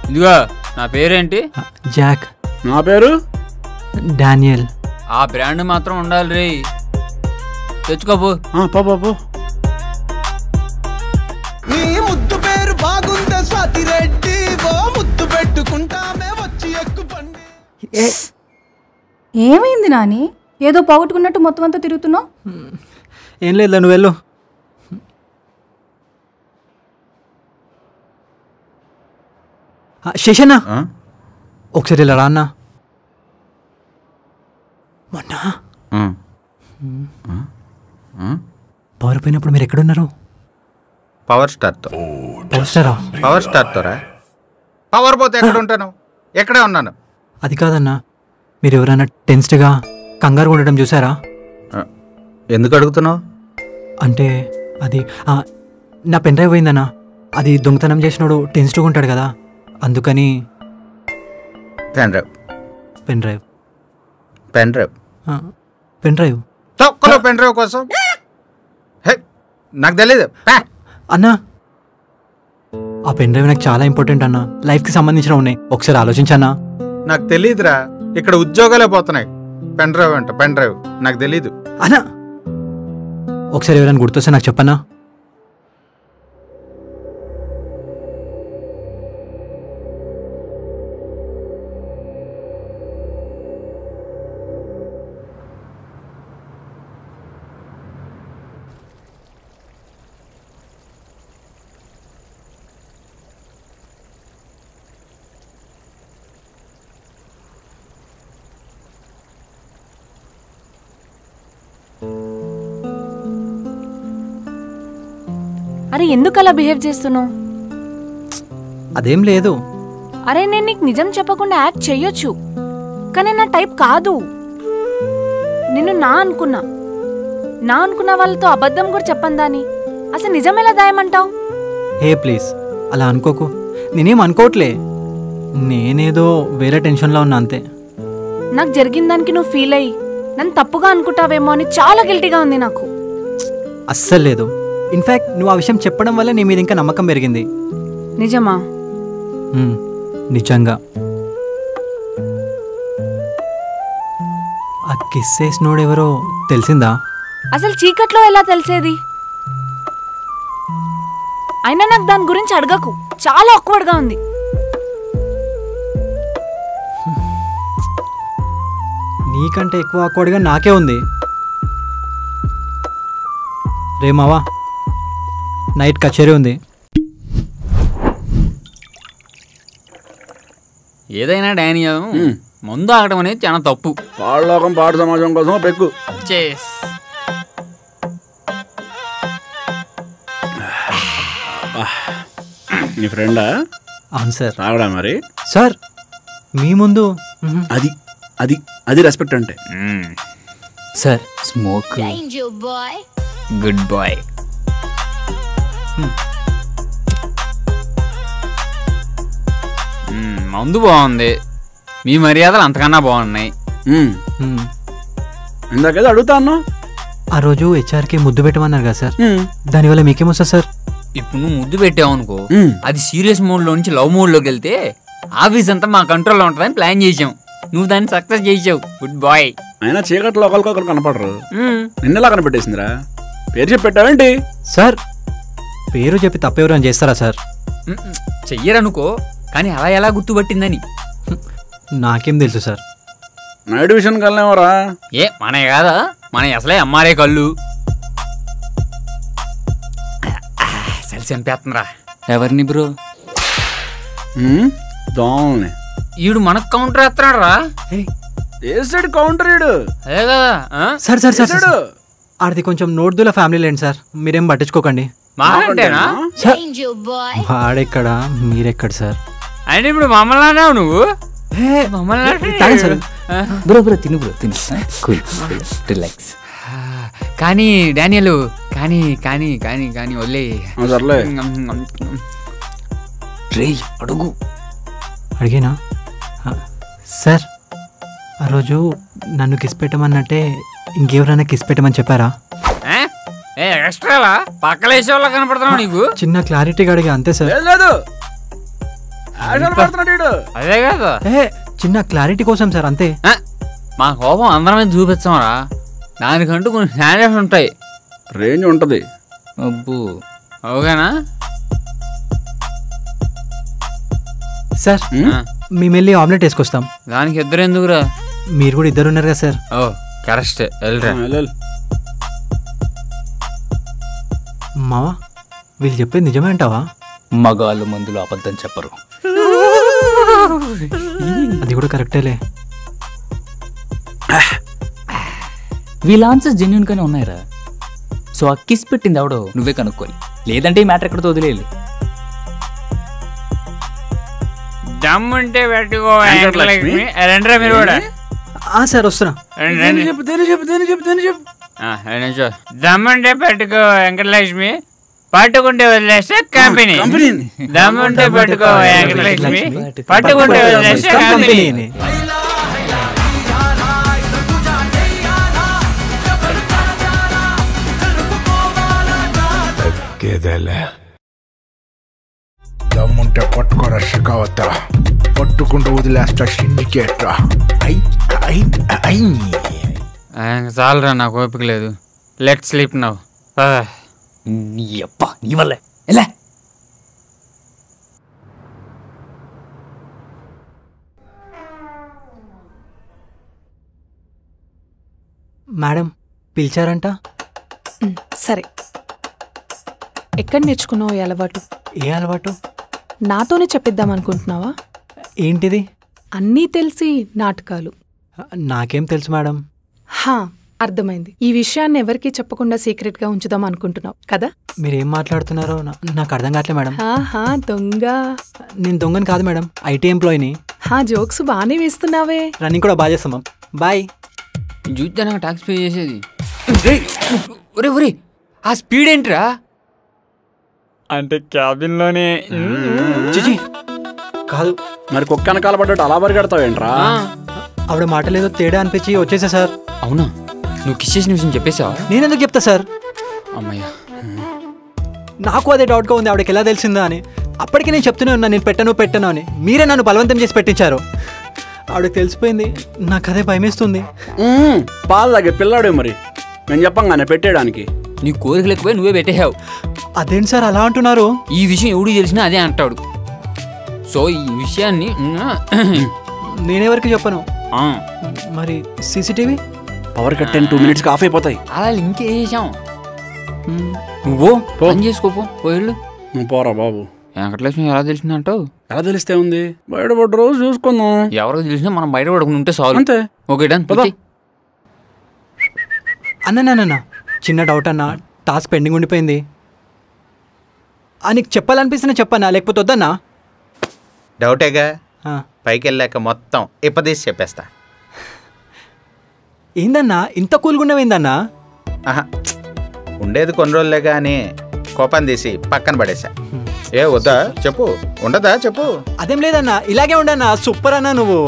ఇదిగో నా పేరేంటి? జాక్. నా పేరు డానియల్. ఆ బ్రాండ్ మాత్రం ఉండాలి రే. తెచ్చుకోపో. పో. నీ ముద్దు పేరు బాగుందా స్వాతి రెడ్డి, ఓ ముద్దు పెట్టుకుంటామే వచ్చి ఎక్కుపండి. ఏమైంది నాని? ఏదో పోగొట్టుకున్నట్టు మొత్తం అంతా తిరుగుతున్నావు. ఏం లేదు, నువ్వు వెళ్ళు. శేషన్నా, ఒకసారి ఇలా రా అన్నా. మొన్న పవర్ పోయినప్పుడు మీరు ఎక్కడున్నారు? పవర్ స్టార్తో. పవర్ స్టారా? పవర్ స్టార్తోరా? పవర్ పోతే ఎక్కడ ఉంటాను? ఎక్కడే ఉన్నాను. అది కాదన్నా, మీరు ఎవరైనా టెన్స్డ్గా కంగారు ఉండడం చూసారా? ఎందుకు అడుగుతున్నావు? అంటే అది నా పెన్ డ్రైవ్ పోయిందన్నా. అది దొంగతనం చేసినోడు టెన్స్డ్గా ఉంటాడు కదా, అందుకని. Pen drive? Pen drive pen drive pen drive తక్కువ పెన్ డ్రైవ్ కోసం నాకు తెలీదు అన్నా. ఆ పెన్ డ్రైవ్ నాకు చాలా ఇంపార్టెంట్ అన్నా, లైఫ్కి సంబంధించిన ఉన్నాయి. ఒకసారి ఆలోచించన్నా. నాకు తెలీదురా, ఇక్కడ ఉద్యోగాలే పోతున్నాయి. పెన్ డ్రైవ్ అంట, పెన్ డ్రైవ్ నాకు తెలీదు అన్నా. ఒకసారి ఎవరైనా గుర్తొస్తే నాకు చెప్పన్నా. అరే ఎందుకు అలా బిహేవ్ చేస్తున్నావు? అదేం లేదు. అరే నేను నీకు నిజం చెప్పకుండా యాక్ట్ చెయ్యొచ్చు, కానీ నా టైప్ కాదు. నిన్ను నా అనుకున్న వాళ్ళతో అబద్ధం కూడా చెప్పందాని అసలు నిజం ఎలా దాయమంటావు? హే ప్లీజ్ అలా అనుకోకు. నేనేం అనుకోవట్లే, నేనేదో వేరే టెన్షన్లో ఉన్నా అంతే. నాకు జరిగిన దానికి నువ్వు ఫీల్ అయ్యి నన్ను తప్పుగా అనుకుంటావేమో అని చాలా గిల్టీగా ఉంది నాకు. అస్సలు లేదు. ఇన్ఫ్యాక్ట్ నువ్వు ఆ విషయం చెప్పడం వల్ల నీ మీద ఇంకా నమ్మకం పెరిగింది. నిజమా? నిజంగా. ఆ కిస్ చేసినోడెవరో తెలిసిందా? అసలు చీకట్లో ఎలా తెలిసేది? అయినా నాకు దాని గురించి అడగకు, చాలా ఆక్వర్డ్గా ఉంది. నీకంటే ఎక్కువ ఆక్వర్డ్గా నాకే ఉంది. రే మావా, నైట్ కచేరీ ఉంది. ఏదైనా డానియల్ ముందు ఆగడం అనేది చాలా తప్పు. పాడలోకం పాడు సమాజం కోసం పెక్కు. నీ ఫ్రెండా? అవును సార్. తాగడా మరి? సార్ మీ ముందు అది అది అది రెస్పెక్ట్ అంటే. Sir smoke. Good boy. మందు బాగుంది, మీ మర్యాదలు అంతకన్నా బాగున్నాయి. ఇందాకేదో అడుగుతాను. ఆ రోజు హెచ్ఆర్కి ముద్దు పెట్టమన్నారు కదా సార్, దానివల్ల మీకేమొస్తా సార్? ఇప్పుడు నువ్వు ముద్దు పెట్టావు అనుకో, అది సీరియస్ మోడ్ లో నుంచి లవ్ మోడ్ లోకి వెళ్తే ఆఫీస్ అంతా మా కంట్రోల్లో ఉంటుందని ప్లాన్ చేసాం. నువ్వు దాన్ని సక్సెస్ చేసావు. Good boy. అయినా చీకట్లో ఒకరికొకరు కనపడరు. నిన్నలా కనపెట్టేసిందిరా. పేరు చెప్పి పెట్టావేంటి? సార్ పేరు చెప్పి తప్పెవరు చేస్తారా సార్? చెయ్యరనుకో, కానీ అలా ఎలా గుర్తుపట్టిందని నాకేం తెలుసు సార్. నైట్ విషన్ కల్లేమోరా. ఏ మన కాదా, మన అసలే అమ్మారే కళ్ళు. సరి చంపేస్తుందిరా. ఎవరిని బ్రో? దోమల్ని. ఈడు మనకు కౌంటర్ వేస్తున్నాడు రా. వేసాడు కౌంటర్ ఈడు. అదే కదా. సార్ సార్ సార్ సార్ ఆడిది కొంచెం నోట్దుల ఫ్యామిలీ లేండి సార్, మీరేం పట్టించుకోకండి. వాడెక్కడ మీరెక్కడ సార్? అంటే ఇప్పుడు మమ్మల్ని అన్నావు నువ్వు. బ్రో బ్రో తిను బ్రో తిను, కూల్ రిలాక్స్. కానీ డానియల్ కానీ కానీ కానీ కానీ వదిలే. రే అడుగు. అడిగినా సార్ ఆ రోజు నన్ను కిస్ పెట్టమన్నట్టే ఇంకెవరైనా కిస్ పెట్టమని చెప్పారా? ఎక్స్ట్రాలా పక్కలేసే వాళ్ళ కనపడుతున్నావు నీకు. చిన్న క్లారిటీగా అడిగా అంతే సార్. లేదు అదే కదా, చిన్న క్లారిటీ కోసం సార్ అంతే. మా కోపం అందరం మీద చూపించాంరా, దానికంటూ కొన్ని స్టాండర్డ్స్ ఉంటాయి, రేంజ్ ఉంటది. అబ్బో ఓకేనా సార్? మేము వెళ్ళి ఆమ్లెట్ వేసుకొస్తాం. దానికి ఇద్దరు ఎందుకురా? మీరు కూడా ఇద్దరు ఉన్నారు కదా సార్. ఓ కరెక్ట్, వెళ్ళరా. మావా వీళ్ళు చెప్పేది నిజమే అంటావా? మగాళ్ళు మందులు అబద్ధం చెప్పరు. అది కూడా కరెక్టేలే. వీళ్ళ ఆన్సర్స్ జెన్యున్ గానే ఉన్నాయిరా. సో ఆ కిస్ పెట్టింది ఎవడో నువ్వే కనుక్కోవాలి, లేదంటే ఈ మ్యాటర్ ఎక్కడితో వదిలేయాలి. దమ్ముంటే పెట్టుకో. రండిరా మీరు కూడా. సార్ వస్తున్నా. దమ్ముంటే పెట్టుకో వెంకటలక్ష్మి, పట్టుకుంటే వదిలేస్తే కంపెనీ. దమ్ముంటే పట్టుకో వెంకటలక్ష్మి, పట్టుకుంటే వదిలేస్తే కంపెనీ. దమ్ముంటే పట్టుకోరా షికావత, పట్టుకుంటూ వదిలేస్తా సిండికేట్. చాలరా, నాకు ఓపిక లేదు. Let sleep now. నీ అప్ప నీ వల్లే ఎలా. మేడం పిలిచారంట. సరే, ఎక్కడ నేర్చుకున్నావు ఈ అలవాటు? ఏ అలవాటు? నాతోనే చెప్పిద్దాం అనుకుంటున్నావా? ఏంటిది? అన్నీ తెలిసి నాటకాలు. నాకేం తెలుసు మేడం. అర్థమైంది. ఈ విషయాన్ని ఎవరికీ చెప్పకుండా సీక్రెట్ గా ఉంచుదాం అనుకుంటున్నావు కదా? మీరేం మాట్లాడుతున్నారో నాకు అర్థం కావట్లే మేడం. దొంగ? నేను దొంగని కాదు మేడం, ఐటీ ఎంప్లాయీని. జోక్స్ బాగానే వేస్తున్నావే. రన్నింగ్ కూడా బాగా చేస్తాం. బాయ్. చూస్తే నాకు టాక్స్ పే చేసేది. ఒరే ఒరే, ఆ స్పీడ్ ఏంట్రా? అంటే క్యాబిన్ లోనే కాదు మరి కుక్క వెనకాల పడ్డట్టు అలా పరిగెడతావేంట్రా? ఆవిడ మాటలేదో తేడా అనిపించి వచ్చేసా సార్. అవునా? నువ్వు కిస్ చేసిన విషయం చెప్పేసావా? నేనెందుకు చెప్తా సార్? అమ్మయ్యా, నాకు అదే డౌట్గా ఉంది, ఆవిడకి ఎలా తెలిసిందా అని. అప్పటికి నేను చెప్తూనే ఉన్నా నేను పెట్టను అని. మీరే నన్ను బలవంతం చేసి పెట్టించారు. ఆవిడకి తెలిసిపోయింది, నాకు అదే భయమేస్తుంది. పాలు తాగే పిల్లాడే మరి, నేను చెప్పంగానే పెట్టేయడానికి. నీ కోరిక లేకపోయి నువ్వే పెట్టేసావు. అదేంటి సార్ అలా అంటున్నారు? ఈ విషయం ఎవడికి తెలిసినా అదే అంటాడు. సో ఈ విషయాన్ని నేనెవరికి చెప్పను. మరి CCTV power cut 2 minutes of అయిపోతాయి. అలా లింక్ వేసాం. నువ్వు పని చేసుకోపో, పోయిళ్ళు. నువ్వు పోరా బాబు. వెంకటలక్ష్మి ఎలా తెలిసిందంటావు? ఎలా తెలిస్తే ఉంది, బయటపడ్డ రోజు చూసుకుందాం. ఎవరికి తెలిసినా మనం బయట పడుకుని ఉంటే చాలు. అంతే. Okay done. అన్న చిన్న డౌట్ అన్న, టాస్క్ పెండింగ్ ఉండిపోయింది. నీకు చెప్పాలనిపిస్తున్నా చెప్పన్నా, లేకపోతే వద్దన్నా? డౌటేగా, పైకి వెళ్ళాక మొత్తం ఇప్పదీసి చెప్పేస్తా. ఏందన్నా ఇంత కూల్గుండవేందన్నా? ఉండేది కొన్ని రోజులే కానీ కోపం తీసి పక్కన పడేసా. ఏ వద్దా చెప్పు, ఉండదా చెప్పు. అదేం లేదన్నా, ఇలాగే ఉండన్నా. సూపర్ అన్నా నువ్వు.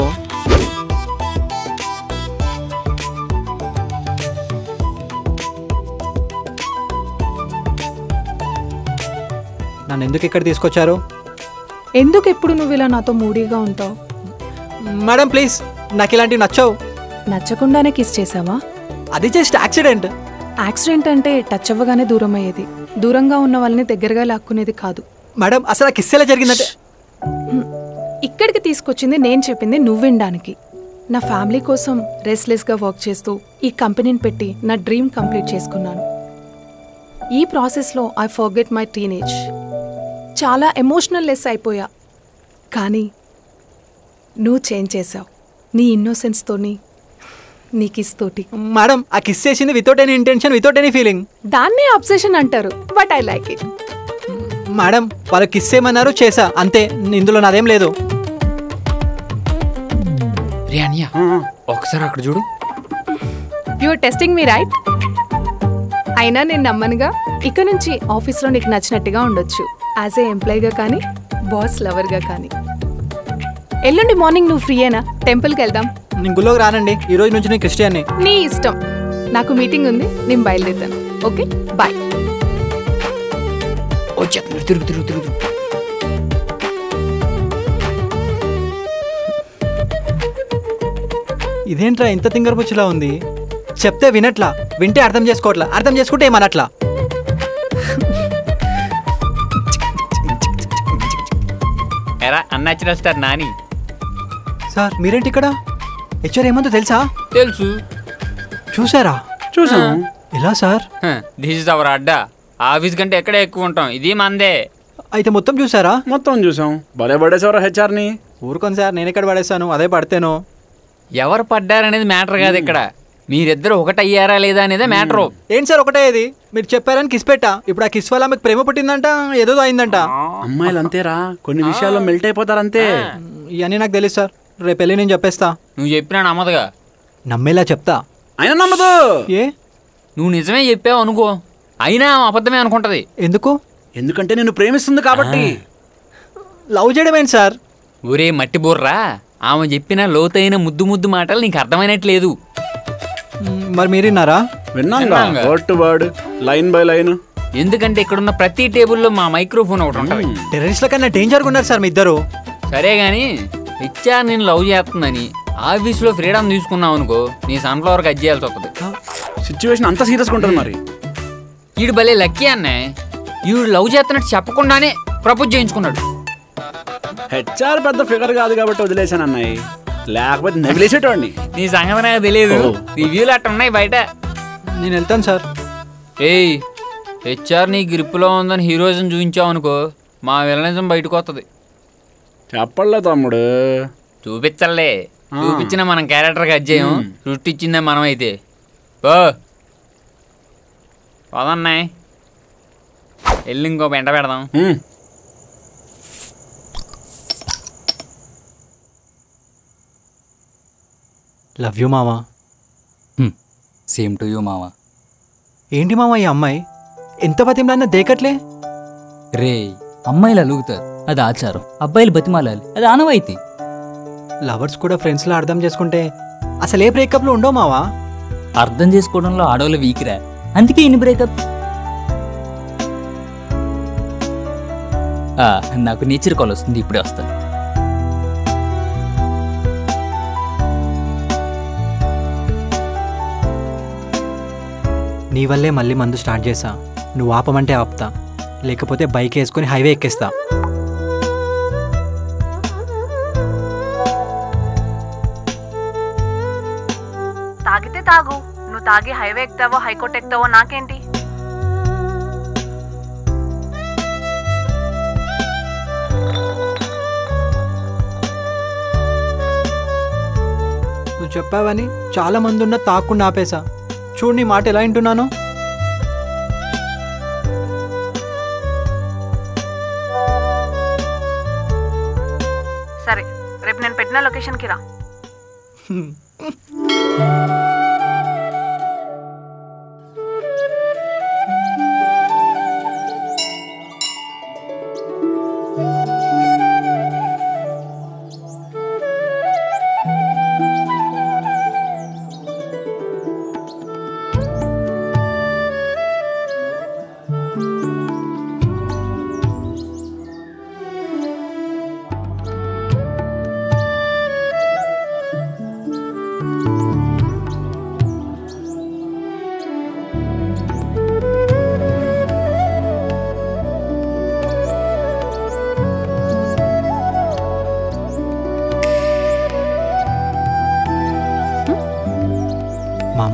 నన్ను ఎందుకు ఇక్కడ తీసుకొచ్చారు? ఎందుకు ఎప్పుడు నువ్వు ఇలా నాతో మూడీగా ఉంటావు? మేడం ప్లీజ్, నాకు ఇలాంటివి నచ్చవు. నచ్చకుండానే కిస్ చేసావా? అది జస్ట్ యాక్సిడెంట్. యాక్సిడెంట్ అంటే టచ్ అవ్వగానే దూరం అయ్యేది, దూరంగా ఉన్న వాళ్ళని దగ్గరగా లాక్కునేది కాదు. మేడం అసలు ఆ కిస్ ఎలా జరిగిందంటే? ఇక్కడికి తీసుకొచ్చింది నేను చెప్పింది నువ్వు వినడానికి. నా ఫ్యామిలీ కోసం రెస్ట్లెస్గా వర్క్ చేస్తూ ఈ కంపెనీని పెట్టి నా డ్రీమ్ కంప్లీట్ చేసుకున్నాను. ఈ ప్రాసెస్లో ఐ ఫర్గెట్ మై టీనేజ్. చాలా ఎమోషనల్ లెస్ అయిపోయా. కానీ నువ్వు చేంజ్ చేసావు నీ ఇన్నోసెన్స్తోని, నీ కిస్ తోటి. మేడం ఆ కిస్ చేసింది without any intention, without any feeling. దాన్నే అబ్సెషన్ అంటారు, but I like it. Madam వాళ్ళు కిస్ చేయమన్నారు, చేసా అంతే, ఇందులో నాదేం లేదు. ఒకసారి అక్కడ చూడు. You're testing me right? అయినా నేను నమ్మనుగా. ఇక నుంచి ఆఫీస్లో నీకు నచ్చినట్టుగా ఉండొచ్చు, యాజ్ ఏ ఎంప్లాయీగా కానీ బాస్ లవర్గా కానీ. ఎల్లుండి మార్నింగ్ నువ్వు ఫ్రీయేనా? టెంపుల్కి వెళ్దాం. నేను గుళ్ళోకి రానండి, ఈ రోజు నుంచి నేను క్రిస్టియన్ని. నీ ఇష్టం. నాకు మీటింగ్ ఉంది, నేను బయలుదేరుతాను. Okay bye. తిరుగు తిరుగు తిరుగు. ఇదేంట్రా ఇంత తింగరపుచ్చిలా ఉంది? చెప్తే వినట్లా, వింటే అర్థం చేసుకోవట్లా, అర్థం చేసుకుంటే ఏమనట్లా. ఎరా అన్యాచురల్ స్టార్ నాని. సార్ మీరేంటి ఇక్కడ? హెచ్ఆర్ ఏమందో తెలుసా? తెలుసు. చూసారా? చూసాం. ఎలా sir? This is our Adda. Office కంటే ఎక్కడే ఎక్కువ ఉంటాం, ఇది మందే. అయితే మొత్తం చూసారా? మొత్తం చూసాం. భలే పడేసేవారా హెచ్ఆర్ని. ఊరుకోండి సార్, నేను ఎక్కడ పడేస్తాను, అదే పడితేను. ఎవరు పడ్డారనేది మ్యాటర్ కాదు ఇక్కడ, మీరిద్దరు ఒకటయ్యారా లేదా అనేదే మ్యాటరు. ఏంటి సార్ ఒకటే? ఇది మీరు చెప్పారని కిస్ పెట్టా, ఇప్పుడు ఆ కిస్ వల్ల మీకు ప్రేమ పుట్టిందంట, ఏదో అయిందంట. అమ్మాయిలు అంతేరా, కొన్ని విషయాల్లో మెల్ట్ అయిపోతారంతే. ఇవన్నీ నాకు తెలుసు సార్, రేపు వెళ్ళి నేను చెప్పేస్తా. నువ్వు చెప్పినా నమ్మదుగా. నమ్మేలా చెప్తా. అయినా నమ్మదు. ఏ? నువ్వు నిజమే చెప్పావు అనుకో, అయినా అబద్ధమే అనుకుంటది. ఎందుకు? ఎందుకంటే నేను ప్రేమిస్తుంది కాబట్టి. లవ్ చేయడం ఏంటి సార్? ఊరే మట్టి బోర్రా, ఆమె చెప్పిన లోతైన ముద్దు ముద్దు మాటలు నీకు అర్థమైనట్లేదు. మరి మీరు విన్నారా? విన్నాంగా, word to word, line by line. ఎందుకంటే ఇక్కడున్న ప్రతి టేబుల్లో మా మైక్రోఫోన్ ఒకటి ఉంటుంది. టెర్రరిస్ట్ల కన్నా డేంజర్గా ఉన్నారు సార్ మీ ఇద్దరు. సరే గాని హెచ్ఆర్ నేను లవ్ చేస్తుందని ఆఫీస్లో ఫ్రీడమ్ తీసుకున్నావు అనుకో, నీ సన్ఫ్లవర్ కట్ చేయాల్సి వస్తుంది. సిచ్యువేషన్ అంత సీరియస్గా ఉంటుంది. మరి ఈడు భలే లక్కీ అన్నే, ఈడు లవ్ చేస్తున్నట్టు చెప్పకుండానే ప్రపోజ్ చేయించుకున్నాడు. హెచ్ఆర్ పెద్ద ఫిగర్ కాదు కాబట్టి వదిలేశాను అన్నాయి, లేకపోతే నగిలేసేటోడిని. నీ సంగతి నాకు తెలియదు, రివ్యూలు అట్ట ఉన్నాయి బయట. నేను వెళ్తాను సార్. ఏయ్, హెచ్ఆర్ నీ గ్రిప్లో ఉందని హీరోయిజం చూపించావు అనుకో, మా విలనిజం బయటకు వస్తుంది. చెప్పలే తమ్ముడు. చూపించలే, చూపించిన మనం క్యారెక్టర్ కట్ చేయం, సృష్టించిందే మనం అయితే. ఓ పదన్నాయి, వెళ్ళి ఇంకో వెంట పెడదాం. లవ్ యూ మావా. సేమ్ టు యూ మావా. ఏంటి మావా ఈ అమ్మాయి ఎంత బతిమలాడినా దేకట్లే? రే, అమ్మాయిలు అలుగుతారు, అది ఆచారం. అబ్బాయిలు బతిమాలాలి, అది ఆనవాయితీ. లవర్స్ కూడా ఫ్రెండ్స్లో అర్థం చేసుకుంటే అసలు ఏ బ్రేకప్లు ఉండవు మావా. అర్థం చేసుకోవడంలో ఆడవాళ్ళు వీక్రా, అందుకే ఇన్ని బ్రేకప్. నాకు నేచర్ కాల్ వస్తుంది, ఇప్పుడే వస్తాను. నీ వల్లే మళ్ళీ మందు స్టార్ట్ చేసా. నువ్వు ఆపమంటే ఆపుతా, లేకపోతే బైక్ వేసుకొని హైవే ఎక్కేస్తా. తాగితే తాగు, నువ్వు తాగి హైవే ఎక్కుతావో హైకోర్టు ఎక్కుతావో నాకేంటి? నువ్వు చెప్పావని చాలా మంది ఉన్న తాకుండా ఆపేశా. చూడు నీ మాట ఎలా వింటున్నాను. సరే, రేపు నేను పెట్టిన లొకేషన్కి రా.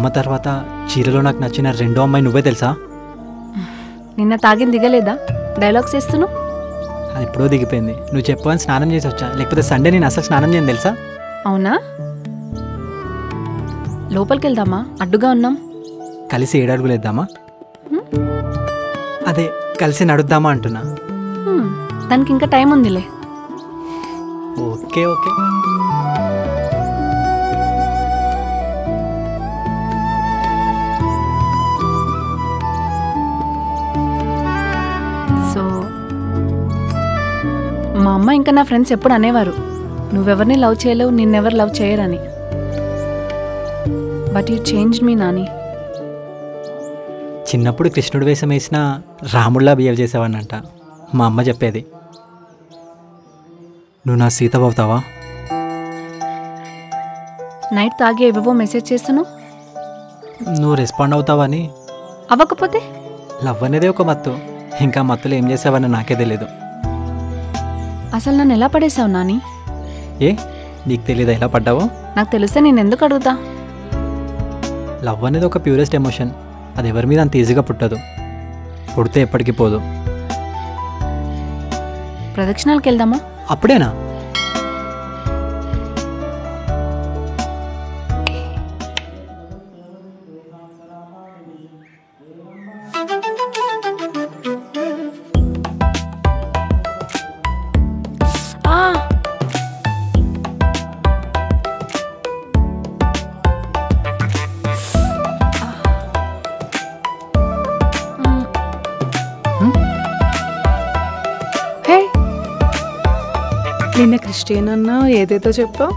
అమ్మ తర్వాత చీరలో నాకు నచ్చిన రెండో అమ్మాయి నువ్వే తెలుసా? నిన్న తాగింది దిగలేదా? డైలాగ్స్ వేస్తున్నావు. అది ఎప్పుడో దిగిపోయింది. నువ్వు చెప్పని స్నానం చేసి వచ్చా, లేకపోతే సండే నేను అసలు స్నానం చేయను తెలుసా? అవునా? లోపలికి వెళ్దామా? అడ్డుగా ఉన్నాం. కలిసి 7 అడుగులు వేద్దామా? అదే కలిసి నడుద్దామా అంటున్నా. దానికి ఇంకా టైం ఉందిలే. Okay okay. సో మా అమ్మ ఇంకా నా ఫ్రెండ్స్ ఎప్పుడు అనేవారు, నువ్వెవరిని లవ్ చేయలేవు, నిన్నెవరు లవ్ చేయరని. బట్ యూ చేంజ్ మీ నాని. చిన్నప్పుడు కృష్ణుడు వేషం వేసిన రాముడిలా బిహేవ్ చేసేవాడినంట మా అమ్మ చెప్పేది. నువ్వు నా సీత అవుతావా? నైట్ తాగి ఏవేవో మెసేజ్ చేస్తున్నావు. నువ్వు రెస్పాండ్ అవుతావని. అవ్వకపోతే? లవ్ అనేది ఒక మత్తు, ఇంకా మత్తులో ఏం చేసావని నాకే తెలీదు. అసలు నన్ను ఎలా పడేసావు నాని? ఏ నీకు తెలీదా ఎలా పడ్డావో? నాకు తెలిస్తే నేను ఎందుకు అడుగుతా? లవ్ అనేది ఒక ప్యూరెస్ట్ ఎమోషన్. అది ఎవరి మీద అంత ఈజీగా పుట్టదు, పుడితే ఎప్పటికీ పోదు. ప్రదక్షిణాలకు వెళ్దామా? అప్పుడేనా? నిన్న క్రిస్టియన్ అన్నా ఏదేదో చెప్పావు.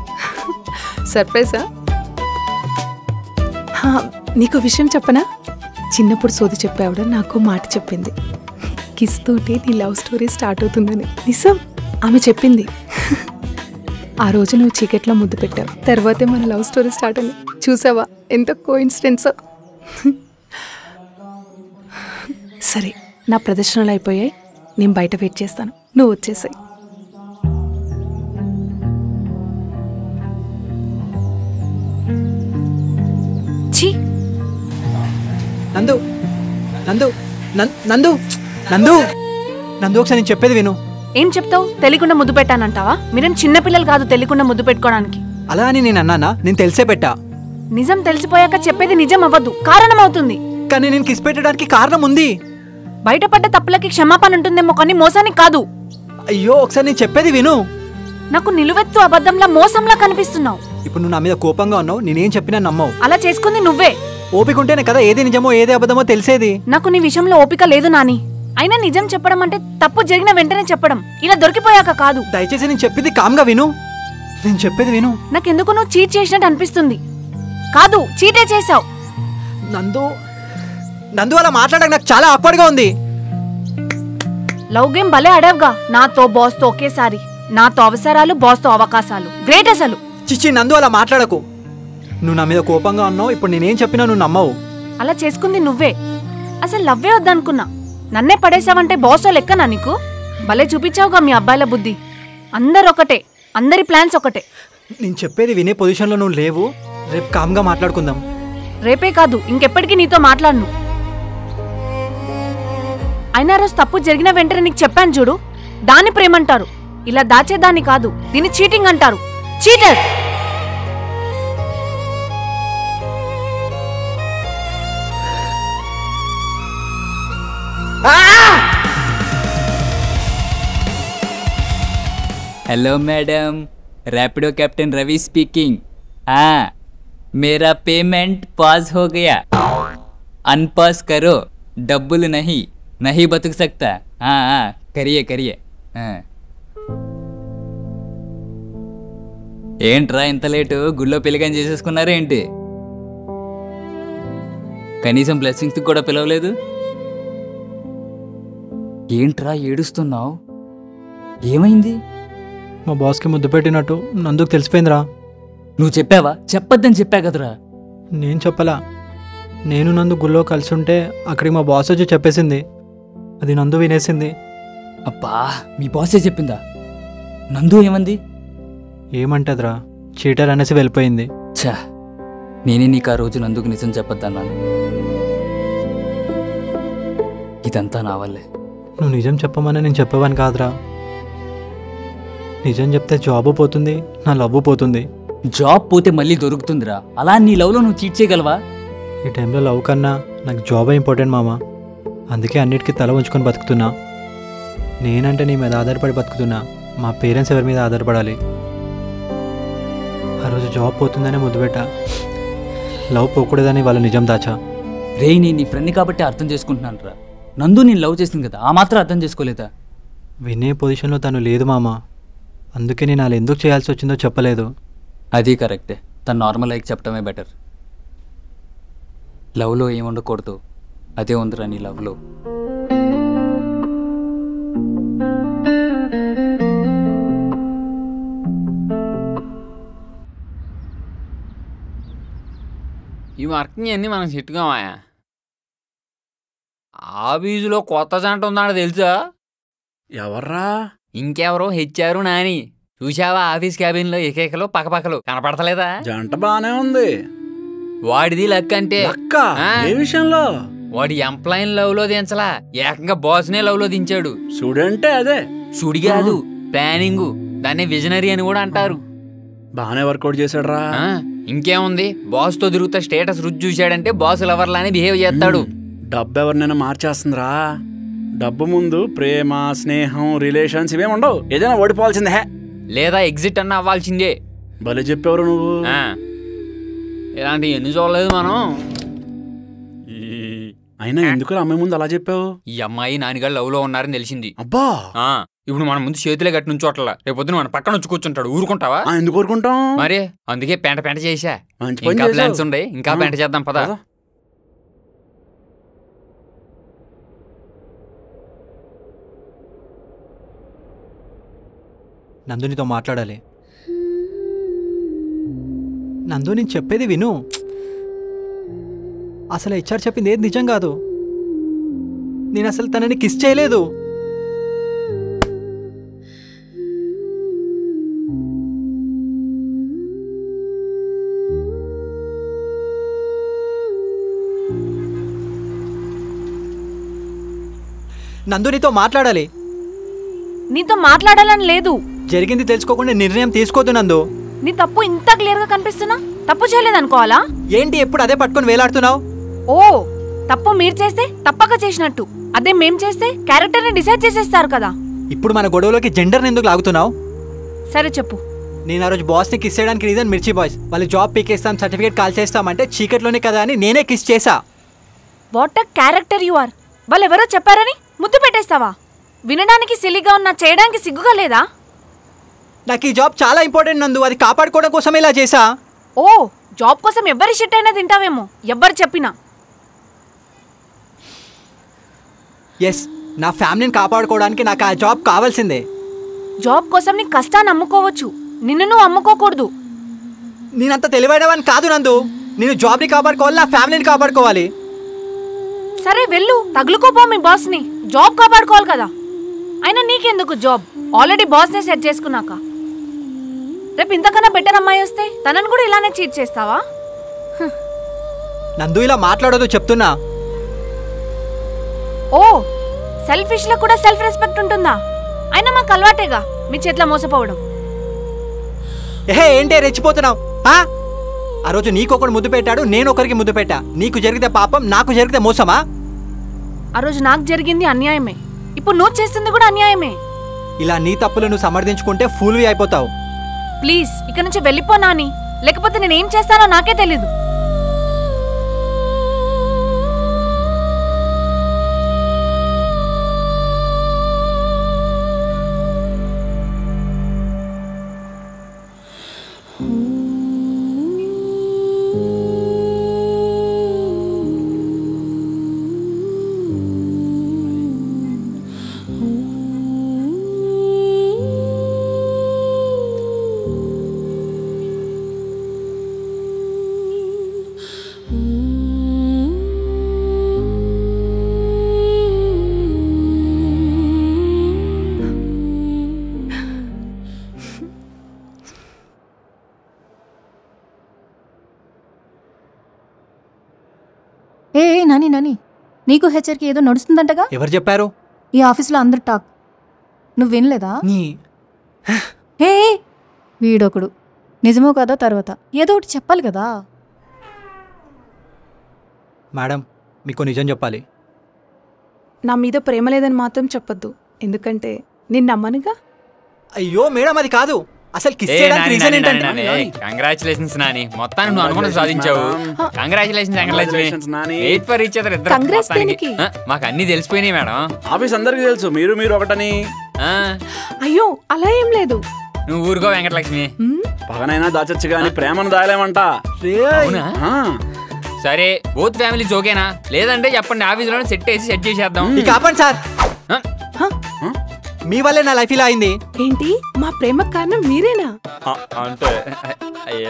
సర్ప్రైజా? నీకు విషయం చెప్పనా? చిన్నప్పుడు సోది చెప్పావిడ నాకు మాట చెప్పింది, కిస్ తోటి నీ లవ్ స్టోరీ స్టార్ట్ అవుతుందని. నిజం, ఆమె చెప్పింది. ఆ రోజు నువ్వు చీకట్లో ముద్దు పెట్టావు, తర్వాతే మన లవ్ స్టోరీ స్టార్ట్ అయింది. చూసావా ఎంత కోఇన్సిడెన్స్. సరే, నా ప్రదర్శనలు అయిపోయాయి, నేను బయట వెయిట్ చేస్తాను, నువ్వు వచ్చేసాయి. నందు నందు నందు నందు నందు ఒకసారి నేను చెప్పేది విను. ఏం చెప్తావు? తెలియకుండా ముద్దు పెట్టానంటావా? మీరేం చిన్నపిల్లలు కాదు తెలియకుండా ముద్దు పెట్టుకోవడానికి. అలా అని నేను అన్నానా? నేను తెలిసే పెట్టా. నిజం తెలిసిపోయాక చెప్పేది నిజం అవ్వద్దు, కారణం అవుతుంది. కానీ నేను కిస్ పెట్టడానికి కారణం ఉంది. బయటపడ్డ తప్పులకి క్షమాపణ ఉంటుందేమో కానీ మోసానికి కాదు. అయ్యో ఒకసారి నేను చెప్పేది విను. నాకు నిలువెత్తు అబద్ధంలా మోసంలా కనిపిస్తున్నావు. ఇప్పుడు నువ్వు నా మీద కోపంగా ఉన్నావు, నేనేం చెప్పినా నమ్మవు. అలా చేసుకుంది నువ్వే. ఓపిక ఉంటేనే కదా ఏది నిజమో ఏది అబద్ధమో తెలిసేది. నాకు నీ విషయంలో ఓపిక లేదు నాని. అయినా నిజం చెప్పడం అంటే తప్పు జరిగిన వెంటనే చెప్పడం, ఇలా దొరికిపోయాక కాదు. దయచేసి నేను చెప్పింది కామ్గా విను. నేను చెప్పేది విను. నాకెందుకు నువ్వు చీట్ చేసినట్టు అనిపిస్తుంది. కాదు, చీటే చేశావు. నందు నందు అలా మాట్లాడక నాకు చాలా ఆక్వర్డ్గా ఉంది. లవ్ గేమ్ భలే ఆడావుగా, నాతో బాస్తో ఒకేసారి. నాతో అవసరాలు, బాస్తో అవకాశాలు. గ్రేట్ అసలు. చిచ్చి నందు అలా మాట్లాడకు. నువ్వు నా మీద కోపంగా ఉన్నావు, ఇప్పుడు నేనేం చెప్పినా నువ్వు నమ్మవు. అలా చేసుకుంది నువ్వే. అసలు లవ్వే వద్దనుకున్నా, నన్నే పడేసావంటే బాసో లెక్కనా నీకు? భలే చూపించావుగా మీ అబ్బాయిల బుద్ధి. అందరు ఒకటే, అందరి ప్లాన్స్ ఒకటే. నేను చెప్పేది వినే పొజిషన్లో నువ్వు లేవు. రేపు కామ్గా మాట్లాడుకుందాం. రేపే కాదు, ఇంకెప్పటికీ నీతో మాట్లాడను. అయినా రోజు తప్పు జరిగిన వెంటనే నీకు చెప్పాను చూడు, దాన్ని ప్రేమంటారు. ఇలా దాచేదాన్ని కాదు, దీన్ని చీటింగ్ అంటారు. Cheater. Hello madam, Rapido captain Ravi speaking. हाँ, मेरा पेमेंट पास हो गया, अनपास करो, डब्बुल नहीं नहीं बतुक सकता। हाँ हाँ करिए करिए। हाँ ఏంట్రా ఇంత లేటు? గుళ్ళో పెళ్లికని చేసేసుకున్నారా ఏంటి? కనీసం బ్లెస్సింగ్స్ కూడా పిలవలేదు. ఏంట్రా ఏడుస్తున్నావు? ఏమైంది? మా బాస్కి ముద్దు పెట్టినట్టు నందుకు తెలిసిపోయిందిరా. నువ్వు చెప్పావా? చెప్పొద్దని చెప్పా కదరా. నేను చెప్పలా. నేను నందు గుళ్ళో కలిసి ఉంటే అక్కడికి మా బాస్ వచ్చి చెప్పేసింది. అది నందు వినేసింది. అబ్బా, మీ బాసే చెప్పిందా? నందు ఏమంది? ఏమంటదిరా, చీటర్ అనేసి వెళ్ళిపోయింది. ఛా, నేనే నీకు ఆ రోజు నందుకు నిజం చెప్పొద్దన్నాను. ఇదంతా నా వల్లే. నువ్వు నిజం చెప్పమని నేను చెప్పేవాని కాదురా. నిజం చెప్తే జాబు పోతుంది, నా లవ్ పోతుంది. జాబ్ పోతే మళ్ళీ దొరుకుతుందిరా. అలా నీ లవ్లో నువ్వు చీట్ చేయగలవా? ఈ టైంలో లవ్ కన్నా నాకు జాబే ఇంపార్టెంట్ మామ. అందుకే అన్నిటికీ తల ఉంచుకొని బతుకుతున్నా. నేనంటే నీ మీద ఆధారపడి బతుకుతున్నా. మా పేరెంట్స్ ఎవరి మీద ఆధారపడాలి? ఆ రోజు జాబ్ పోతుందనే ముద్దు పెట్టా. లవ్ పోకూడదని వాళ్ళ నిజం దాచా. రే, నేను నీ ఫ్రెండ్ని కాబట్టి అర్థం చేసుకుంటున్నాను రా. నందు నేను లవ్ చేసింది కదా, ఆ మాత్రం అర్థం చేసుకోలేదా? వినే పొజిషన్లో తను లేదు మామ. అందుకే నేను అలా ఎందుకు చేయాల్సి వచ్చిందో చెప్పలేదు. అది కరెక్టే. తను నార్మల్ లైక్ చెప్పడమే బెటర్. లవ్లో ఏముండకూడదు, అదే ఉందిరా నీ లవ్లో. ఈ వర్కింగ్ అన్నీ మనం చెట్టుకోమాయా. ఆఫీసులో కొత్త జంట ఉందాడ తెలుసా? ఎవర్రా? ఇంకెవరో హెచ్చారు నాని. చూసావా ఆఫీస్ క్యాబిన్లో ఏకేకలు పక్కపక్కలు కనపడతలేదా? జంట బానే ఉంది. వాడిది లక్ అంటే ఏ విషయంలో? వాడి ఎంప్లాయీ లవ్ లో దించలా, ఏకంగా బాస్ నే లవ్ లో దించాడు. స్టూడెంటే అదే. సుడి కాదు, ప్లానింగ్. దాన్ని విజనరీ అని కూడా అంటారు. బానే వర్కౌట్ చేశాడు రా. ఇంకేముంది, బాస్ తో తిరుగుతా స్టేటస్ రుచి చూశాడంటే బాస్ లవర్లానే బిహేవ్ చేస్తాడు. డబ్బు ఎవరినైనా మార్చేస్తుందిరా. డబ్బు ముందు ప్రేమ, స్నేహం, రిలేషన్స్ ఇవేం ఉండవు. ఏదైనా ఓడిపోవాల్సిందే, లేదా ఎగ్జిట్ అన్న అవ్వాల్సిందే. భలే చెప్పేవారు నువ్వు. ఇలాంటి ఎన్ని చూడలేదు మనం. అయినా ఎందుకు అమ్మాయి ముందు అలా చెప్పావు? ఈ అమ్మాయి నాన్నగారు లవ్ లో ఉన్నారని తెలిసింది. అబ్బా, ఇప్పుడు మన ముందు చేతులే గట్టి నుంచోట్ల, రేపొద్దున మన పక్కన వచ్చి కూర్చుంటాడు. ఊరుకుంటావా? ఎందుకు ఊరుకుంటాం మరి. అందుకే పెంట పెంట చేసా. ఇంకా ప్లాన్స్ ఉండే, ఇంకా పెంట చేద్దాం పదా. నందునితో మాట్లాడాలి. నందు నేను చెప్పేది విను. అసలు హెచ్ఆర్ చెప్పింది ఏది నిజం కాదు. నేను అసలు తనని కిస్ చేయలేదు. నందు నీతో మాట్లాడాలి. నీతో మాట్లాడాలని లేదు. జరిగింది తెలుసుకోకుండా నిర్ణయం తీసుకోవద్దు నందు. నీ తప్పు ఇంత క్లియర్ గా కనిపిస్తున్నా తప్పు చేయలేదనుకోవాలా? ఏంటి ఎప్పుడు అదే పట్టుకొని వేలాడుతున్నావు? ఓ, తప్పు మీరు చేస్తే తప్పక చేసినట్టు, అదే మేం చేస్తే క్యారెక్టర్ ని డిసైడ్ చేసేస్తారు కదా. ఇప్పుడు మన గొడవలోకి జెండర్ని ఎందుకు లాగుతున్నావు? సరే చెప్పు. నేను ఆ రోజు బాస్ని కిస్ చేయడానికి రీజన్ మిర్చి బాయ్స్. వాళ్ళు జాబ్ పీకేస్తాం, సర్టిఫికేట్ కాల్ చేస్తామంటే చీకట్లోనే కదా అని నేనే కిస్ చేశా. What a character you are. వాళ్ళు ఎవరో చెప్పారని ముద్దు పెట్టేస్తావా? వినడానికి సిల్లిగా ఉన్నా చేయడానికి సిగ్గుగా లేదా? నాకు ఈ జాబ్ చాలా ఇంపార్టెంట్ నందు. అది కాపాడుకోవడం కోసమే ఇలా చేశా. ఓ, జాబ్ కోసం ఎవరి షిట్ అయినా తింటావేమో, ఎవ్వరు చెప్పినా. ఎస్, నా ఫ్యామిలీని కాపాడుకోవడానికి నాకు ఆ జాబ్ కావాల్సిందే. జాబ్ కోసం నీ కష్టాన్ని అమ్ముకోవచ్చు, నిన్ను నువ్వు అమ్ముకోకూడదు. నేనంత తెలివైనవని కాదు నందు. నేను జాబ్ని కాపాడుకోవాలి, నా ఫ్యామిలీని కాపాడుకోవాలి. సరే వెళ్ళు, తగులుకోపో మీ బాస్ని. జాబ్ కాపాడుకోవాలి కదా. అయినా నీకెందుకు జాబ్? ఆల్రెడీ బాస్నే సెట్ చేసుకున్నాక రేపు ఇంతకన్నా బెటర్ అమ్మాయి వస్తే తనను కూడా ఇలానే చీట్ చేస్తావా? నందు ఇలా మాట్లాడదు చెప్తున్నా. ఓ, సెల్ఫిష్ లో కూడా సెల్ఫ్ రెస్పెక్ట్ ఉంటుందా? అయినా మాకు అలవాటేగా మీ చేతిలో మోసపోవడం. ఏంటే రెచ్చిపోతున్నావు? ఆ రోజు నీకొకడు ముద్దు పెట్టాడు, నేను ఒకరికి ముద్దు పెట్టా. నీకు జరిగితే పాపం, నాకు జరిగితే మోసమా? ఆ రోజు నాకు జరిగింది అన్యాయమే, ఇప్పుడు నువ్వు చేస్తుంది కూడా అన్యాయమే. ఇలా నీ తప్పులు నువ్వు సమర్థించుకుంటే ఫూల్వి అయిపోతావు. ప్లీజ్ ఇక్కడ నుంచి వెళ్ళిపో నాని, లేకపోతే నేనేం చేస్తానో నాకే తెలీదు. నాని నాని నీకు హెచ్ఆర్కి ఏదో నడుస్తుందంటగా? ఎవరు చెప్పారు? ఈ ఆఫీస్లో అందరు టాక్. నువ్వు వినలేదా? హే వీడొకడు. నిజమో కదా తర్వాత ఏదో ఒకటి చెప్పాలి కదా. మేడం మీకు నిజం చెప్పాలి. నా మీద ప్రేమ లేదని మాత్రం చెప్పొద్దు, ఎందుకంటే నేను నమ్మనుగా. అయ్యో మేడం అది కాదు, అసలు కిస్ చేయడానికి రీజన్ ఏంటంటే కంగ్రాచులేషన్స్ నాని, మొత్తానికి నువ్వు అనుకున్నది సాధించావు. Congratulations congratulations. Wait for each other ఇద్దరు. కంగ్రాట్స్ దేనికి? మాకు అన్ని తెలిసిపోయినాయి మేడం. ఆఫీస్ అందరికి తెలుసు మీరు ఒకటని. అయ్యో అలా ఏం లేదు. నువ్వు ఊరుకో వెంకటలక్ష్మి. పగనైనా దాచొచ్చు కానీ ప్రేమను దాయలేమంట. సరే బోత్ ఫ్యామిలీస్ ఓకేనా? లేదంటే చెప్పండి, ఆఫీసులోనే సెట్ చేసేద్దాం. కాపండి సార్, మీ వల్లే నా లైఫ్ ఇలా అయింది. ఏంటి మా ప్రేమకు కారణం మీరేనా? అంటే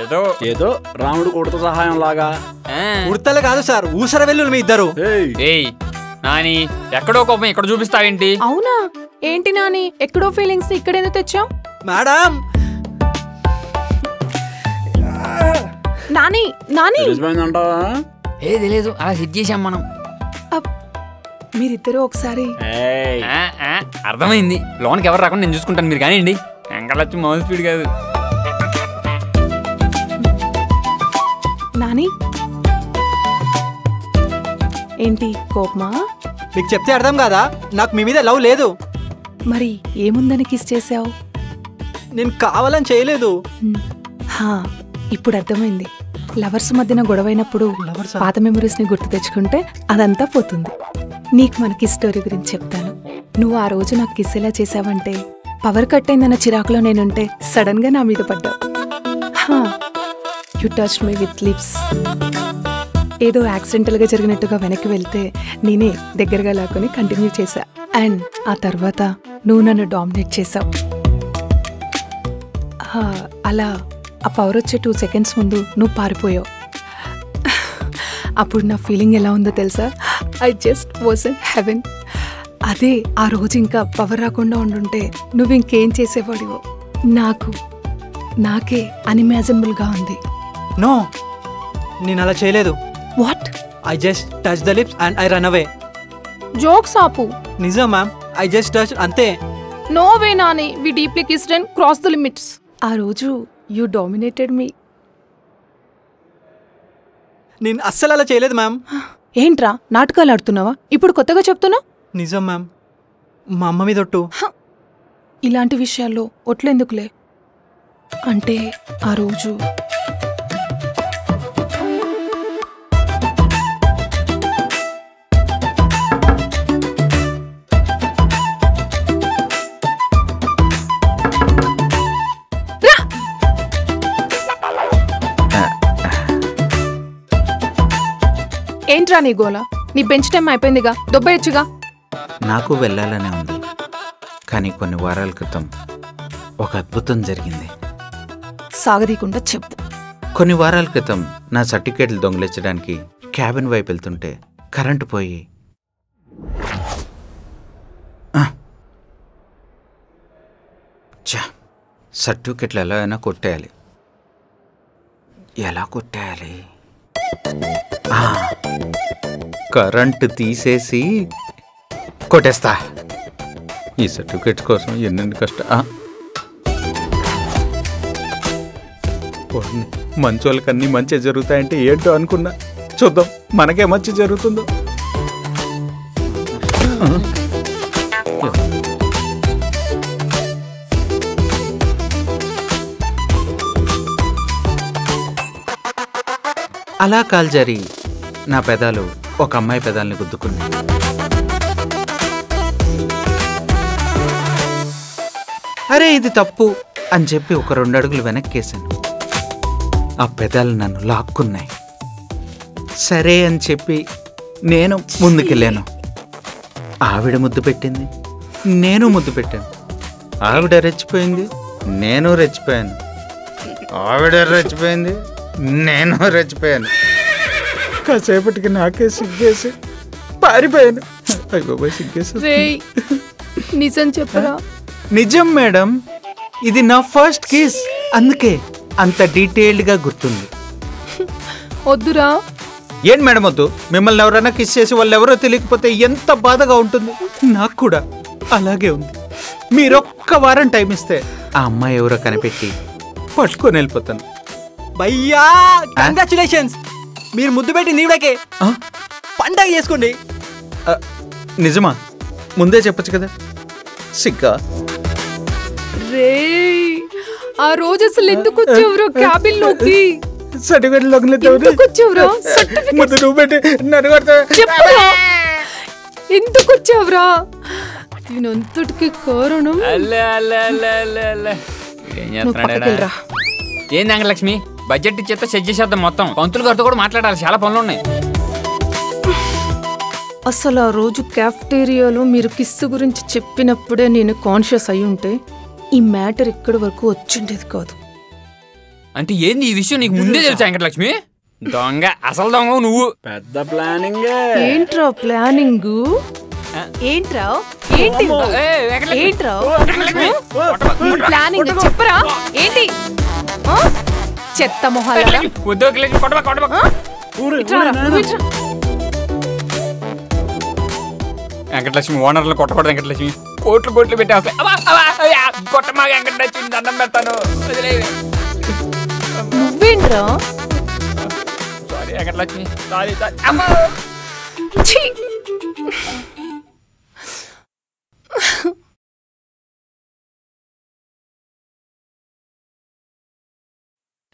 ఏదో ఏదో రాముడు కొడుతు సహాయం లాగా. ఉడతలు కాదు సార్, ఊసర వెల్లులు మీ ఇద్దరు. ఏయ్ నాని, ఎక్కడో కోపం ఇక్కడ చూపిస్తావేంటి? అవునా ఏంటి నాని, ఎక్కడో ఫీలింగ్స్ ఇక్కడేందుకు తెచ్చావు? మేడం నాని నాని ఏది లేదు, అలా సెట్ చేసాం మనం. మీరిద్దరూ ఒకసారి. అర్థమైంది, లోన్కి ఎవరు రాకుండా నేను చూసుకుంటాను, మీరు కానివ్వండి. వెంకటలక్ష్మి మామూలు స్పీడ్ కాదు. నాని ఏంటి కోపమా? మీకు చెప్తే అర్థం కాదా? నాకు మీ మీద లవ్ లేదు. మరి ఏముందని కిస్ చేసావు? నేను కావాలని చేయలేదు. ఇప్పుడు అర్థమైంది. లవర్స్ మధ్యన గొడవైనప్పుడు పాత మెమరీస్ ని గుర్తు తెచ్చుకుంటే అదంతా పోతుంది. నీకు మన కిస్ స్టోరీ గురించి చెప్తాను. నువ్వు ఆ రోజు నాకు కిస్ ఎలా చేసావంటే, పవర్ కట్ అయిందన్న చిరాకులో నేనుంటే సడన్ గా నా మీద పడ్డావు. You touch me with lips. ఏదో యాక్సిడెంటల్ గా జరిగినట్టుగా వెనక్కి వెళ్తే నేనే దగ్గరగా లాక్కొని కంటిన్యూ చేశా. అండ్ ఆ తర్వాత నువ్వు నన్ను డామినేట్ చేసావు. అలా ఆ పవర్ వచ్చే 2 seconds ముందు నువ్వు పారిపోయావు. అప్పుడు నా ఫీలింగ్ ఎలా ఉందో తెలుసా? I just was in heaven. అదే ఆ రోజు ఇంకా పవర్ రాకుండా ఉండుంటే నువ్వు ఇంకేం చేసేవాడివో నాకే అన్ఇమాజినబుల్గా ఉంది. నో, నేను అలా చేయలేదు. What? I just touch the lips and I run away. Jokes ఆపు. నిజం మ్యామ్, ఐ జస్ట్ టచ్ అంతే. No way Nani, we deeply kissed and cross the limits. ఆ రోజు యూ డామినేటెడ్ మీ. నేను అస్సలు అలా చేయలేదు మ్యామ్. ఏంట్రా నాటకాలు ఆడుతున్నావా? ఇప్పుడు కొత్తగా చెప్తున్నా? నిజం మ్యామ్, మా అమ్మ మీద ఒట్టు. ఇలాంటి విషయాల్లో ఒట్లెందుకులే. అంటే ఆ రోజు ఏంట్రా నీ గోల? నీ బెంచ్ టైం అయిపోయిందిగా, దొబ్బేయచ్చుగా. నాకు వెళ్ళాలనే ఉంది, కానీ కొన్ని వారాల క్రితం ఒక అద్భుతం జరిగింది. సాగదీకుండా చెప్పు. కొన్ని వారాల క్రితం నా సర్టిఫికేట్లు దొంగిలించడానికి క్యాబిన్ వైపు వెళ్తుంటే కరెంటు పోయి సర్టిఫికెట్లు ఎలా అయినా కొట్టేయాలి. ఎలా కొట్టేయాలి? కరెంటు తీసేసి కొట్టేస్తా. ఈ సర్టిఫికెట్స్ కోసం ఎన్నెన్ని మంచి వాళ్ళకి అన్నీ మంచి జరుగుతాయంటే ఏంటో అనుకున్నా. చూద్దాం మనకే మంచి జరుగుతుందో. అలా కాల్జరి నా పెదాలు ఒక అమ్మాయి పెదాలని గుద్దుకున్నాయి. అరే ఇది తప్పు అని చెప్పి ఒక 2 అడుగులు వెనక్కేసాను. ఆ పెదాలు నన్ను లాక్కున్నాయి. సరే అని చెప్పి నేను ముందుకెళ్ళాను. ఆవిడ ముద్దు పెట్టింది, నేను ముద్దు పెట్టాను. ఆవిడ రెచ్చిపోయింది, నేను రెచ్చిపోయాను. ఆవిడ రెచ్చిపోయింది, నేను రెచ్చిపోయాను. కాసేపటికి నాకే సిగ్గేసి పారిపోయాను. అయ్యో సిగ్గేసి. నిజం చెప్పరా? నిజం మేడం, ఇది నా ఫస్ట్ కిస్, అందుకే అంత డీటెయిల్డ్గా గుర్తుంది. వద్దురా, ఏంటి మేడం వద్దు, మిమ్మల్ని ఎవరైనా కిస్ చేసి వాళ్ళు ఎవరో తెలియకపోతే ఎంత బాధగా ఉంటుంది. నాకు కూడా అలాగే ఉంది. మీరొక్క వారం టైం ఇస్తే ఆ అమ్మాయి ఎవరో కనిపెట్టి పట్టుకొని వెళ్ళిపోతాను. భయ్యా కంగ్రాచులేషన్స్, మీరు ముద్దు పెట్టి నీడకే పండగ చేసుకోండి. నిజమా? ముందే చెప్పచ్చు కదా. సిగ్గా రే ఆ రోజు అసలు ఎందుకు వచ్చావురా క్యాబిన్ లోకి? ఎందుకు వచ్చావురా? దీనంతటికి కారణం ఏంది అంగలక్ష్మి? బడ్జెట్ ఇచ్చేస్తే సెట్ చేసేద్దాం మొత్తం. పంతులు గారితో కూడా మాట్లాడాలి, చాలా పనులు ఉన్నాయి. అసలు ఆ రోజు క్యాఫ్టేరియాలో మీరు కిస్సు గురించి చెప్పినప్పుడే నేను కాన్షియస్ అయి ఉంటే ఈ మ్యాటర్ ఇక్కడి వరకు వచ్చిండేది కాదు. అంటే ఏంది ఈ విషయం నీకు ముందే తెలుసా వెంకటలక్ష్మి? దొంగ, అసలు దొంగ నువ్వు. పెద్ద ప్లానింగ్. ఏంట్రా ప్లానింగ్? ఏంట్రా ప్లానింగ్ చెప్పరా? ఏంటి చెత్త మొహాల? వెంకటలక్ష్మి ఓనర్లు కొట్టకూడదు. వెంకటలక్ష్మి కోట్లు కోట్లు పెట్టి కొట్టమా వెంకటలక్ష్మి, దండం పెడతాను. నువ్వేంట్రా? Sorry Venkatalakshmi, sorry.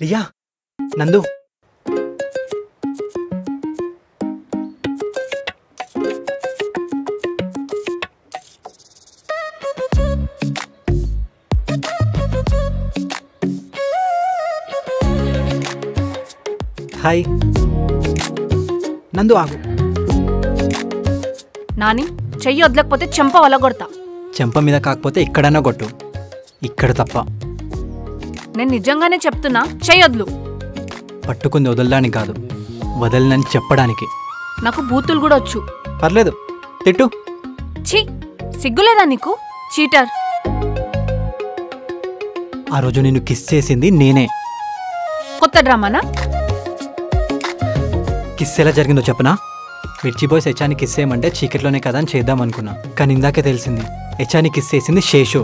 రియా, నందు, హాయ్. నందు ఆగు. నాని చెయ్యి వదలకపోతే చెంప వలగొడతా. చెంప మీద కాకపోతే ఇక్కడన్నా కొట్టు, ఇక్కడ తప్ప. నేను నిజంగానే చెప్తున్నా, చెయ్యి వదులు. పట్టుకుంది వదలడానికి కాదు, వదలనని చెప్పడానికి. నాకు బూతులు కూడా వచ్చు. పర్లేదు, తిట్టు. ఛీ, సిగ్గులేదా నీకు? చీటర్. ఆ రోజు నిన్ను కిస్ చేసింది నేనే. కొత్త డ్రామానా? కిస్ ఎలా జరిగిందో చెప్పనా? మిర్చి బాయ్స్ హెచ్ఆని కిస్ చేయమంటే చీకట్లోనే కదా అని చేద్దాం అనుకున్నా, కానీ ఇందాకే తెలిసింది హెచ్ఆని కిస్ చేసింది శేషు.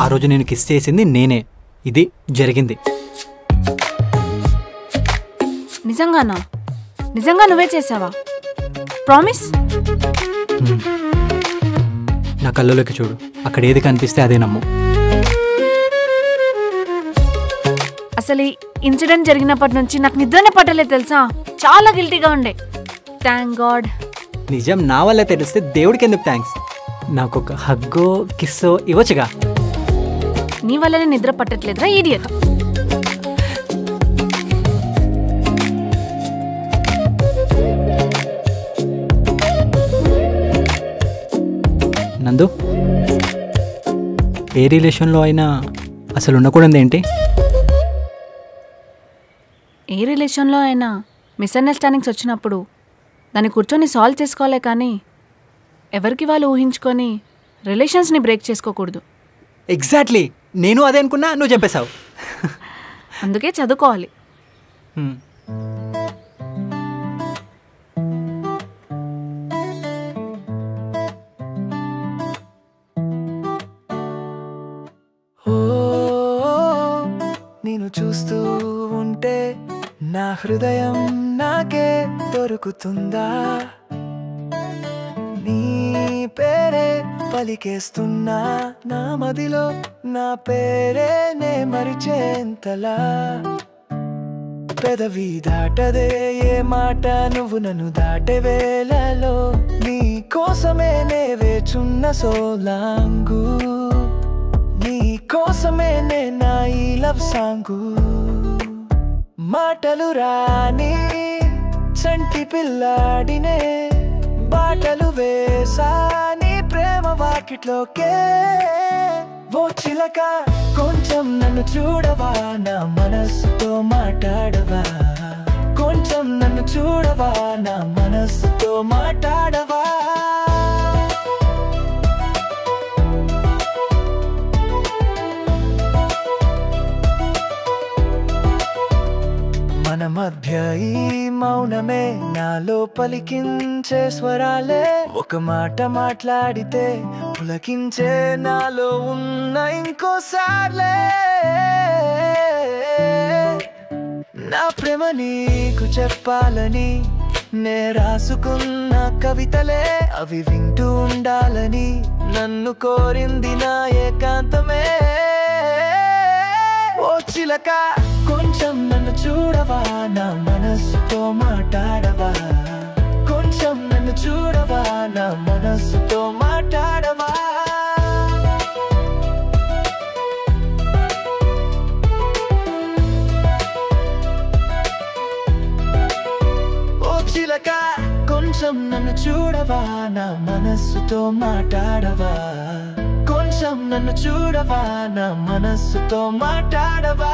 ఆ రోజు నేను కిస్ చేసింది నేనే, ఇది జరిగింది. నిజంగానా? నిజంగా నువ్వే చేసావా? ప్రామిస్? నా కళ్ళలోకి చూడు, అక్కడ ఏది కనిపిస్తే అదే నమ్ము. అసలు ఈ ఇన్సిడెంట్ జరిగినప్పటి నుంచి నాకు నిద్రనే పట్టలేదు తెలుసా? చాలా గిల్టీగా ఉండే. Thank God. నిజం నా వల్ల తెలిస్తే దేవుడికి ఎందుకు థ్యాంక్స్? నాకు ఒక హగ్గో కిస్సో ఇవ్వచ్చుగా. నీ వల్లనే నిద్ర పట్టట్లేదురా ఈడియట్. నందు, ఏ రిలేషన్లో అయినా అసలు ఉండకూడదు ఏంటి? ఏ రిలేషన్లో అయినా మిస్అండర్స్టాండింగ్స్ వచ్చినప్పుడు దాన్ని కూర్చొని సాల్వ్ చేసుకోవాలే కానీ ఎవరికి వాళ్ళు ఊహించుకొని రిలేషన్స్ని బ్రేక్ చేసుకోకూడదు. ఎగ్జాక్ట్లీ, నేను అదే అనుకున్నా, నువ్వు చెప్పేశావు. అందుకే చదువుకోవాలి. నేను చూస్తూ ఉంటే నా హృదయం నాకే దొరుకుతుందా? నీ పేరే పలికేస్తున్నా నా మదిలో, నా పేరే నే మరిచేంతలా. పెదవి దాటదే ఏ మాట, నువ్వు నన్ను దాటే వేళలో నీ కోసమే నే వేచున్న సోలాంగు. కోసమే నా ఈ లవ్ సాంగు మాటలు రాని చంటి పిల్లాడినే బాటలు వేసాని ప్రేమ వాకిట్లోకే ఓ చిలక కొంచెం నన్ను చూడవా నా మనసుతో మాట్లాడవా కొంచెం నన్ను చూడవా నా మనసుతో మాట్లాడవా మన మధ్య ఈ మౌనమే నాలో పలికించే స్వరాలే ఒక మాట మాట్లాడితే పులకించే నాలో ఉన్న ఇంకోసార్లే నా ప్రేమ నీకు చెప్పాలని నే రాసుకున్న కవితలే అవి వింటూ ఉండాలని నన్ను కోరింది నా ఏకాంతమే ఓ చిలక కొంచెం నన్ను చూడవా నా మనసుతో మాట్లాడవా కొంచెం నన్ను చూడవా నా మనసుతో మాట్లాడవా ఓ చిలక కొంచెం నన్ను చూడవా నా మనసుతో మాట్లాడవా కొంచెం నన్ను చూడవా నా మనసుతో మాట్లాడవా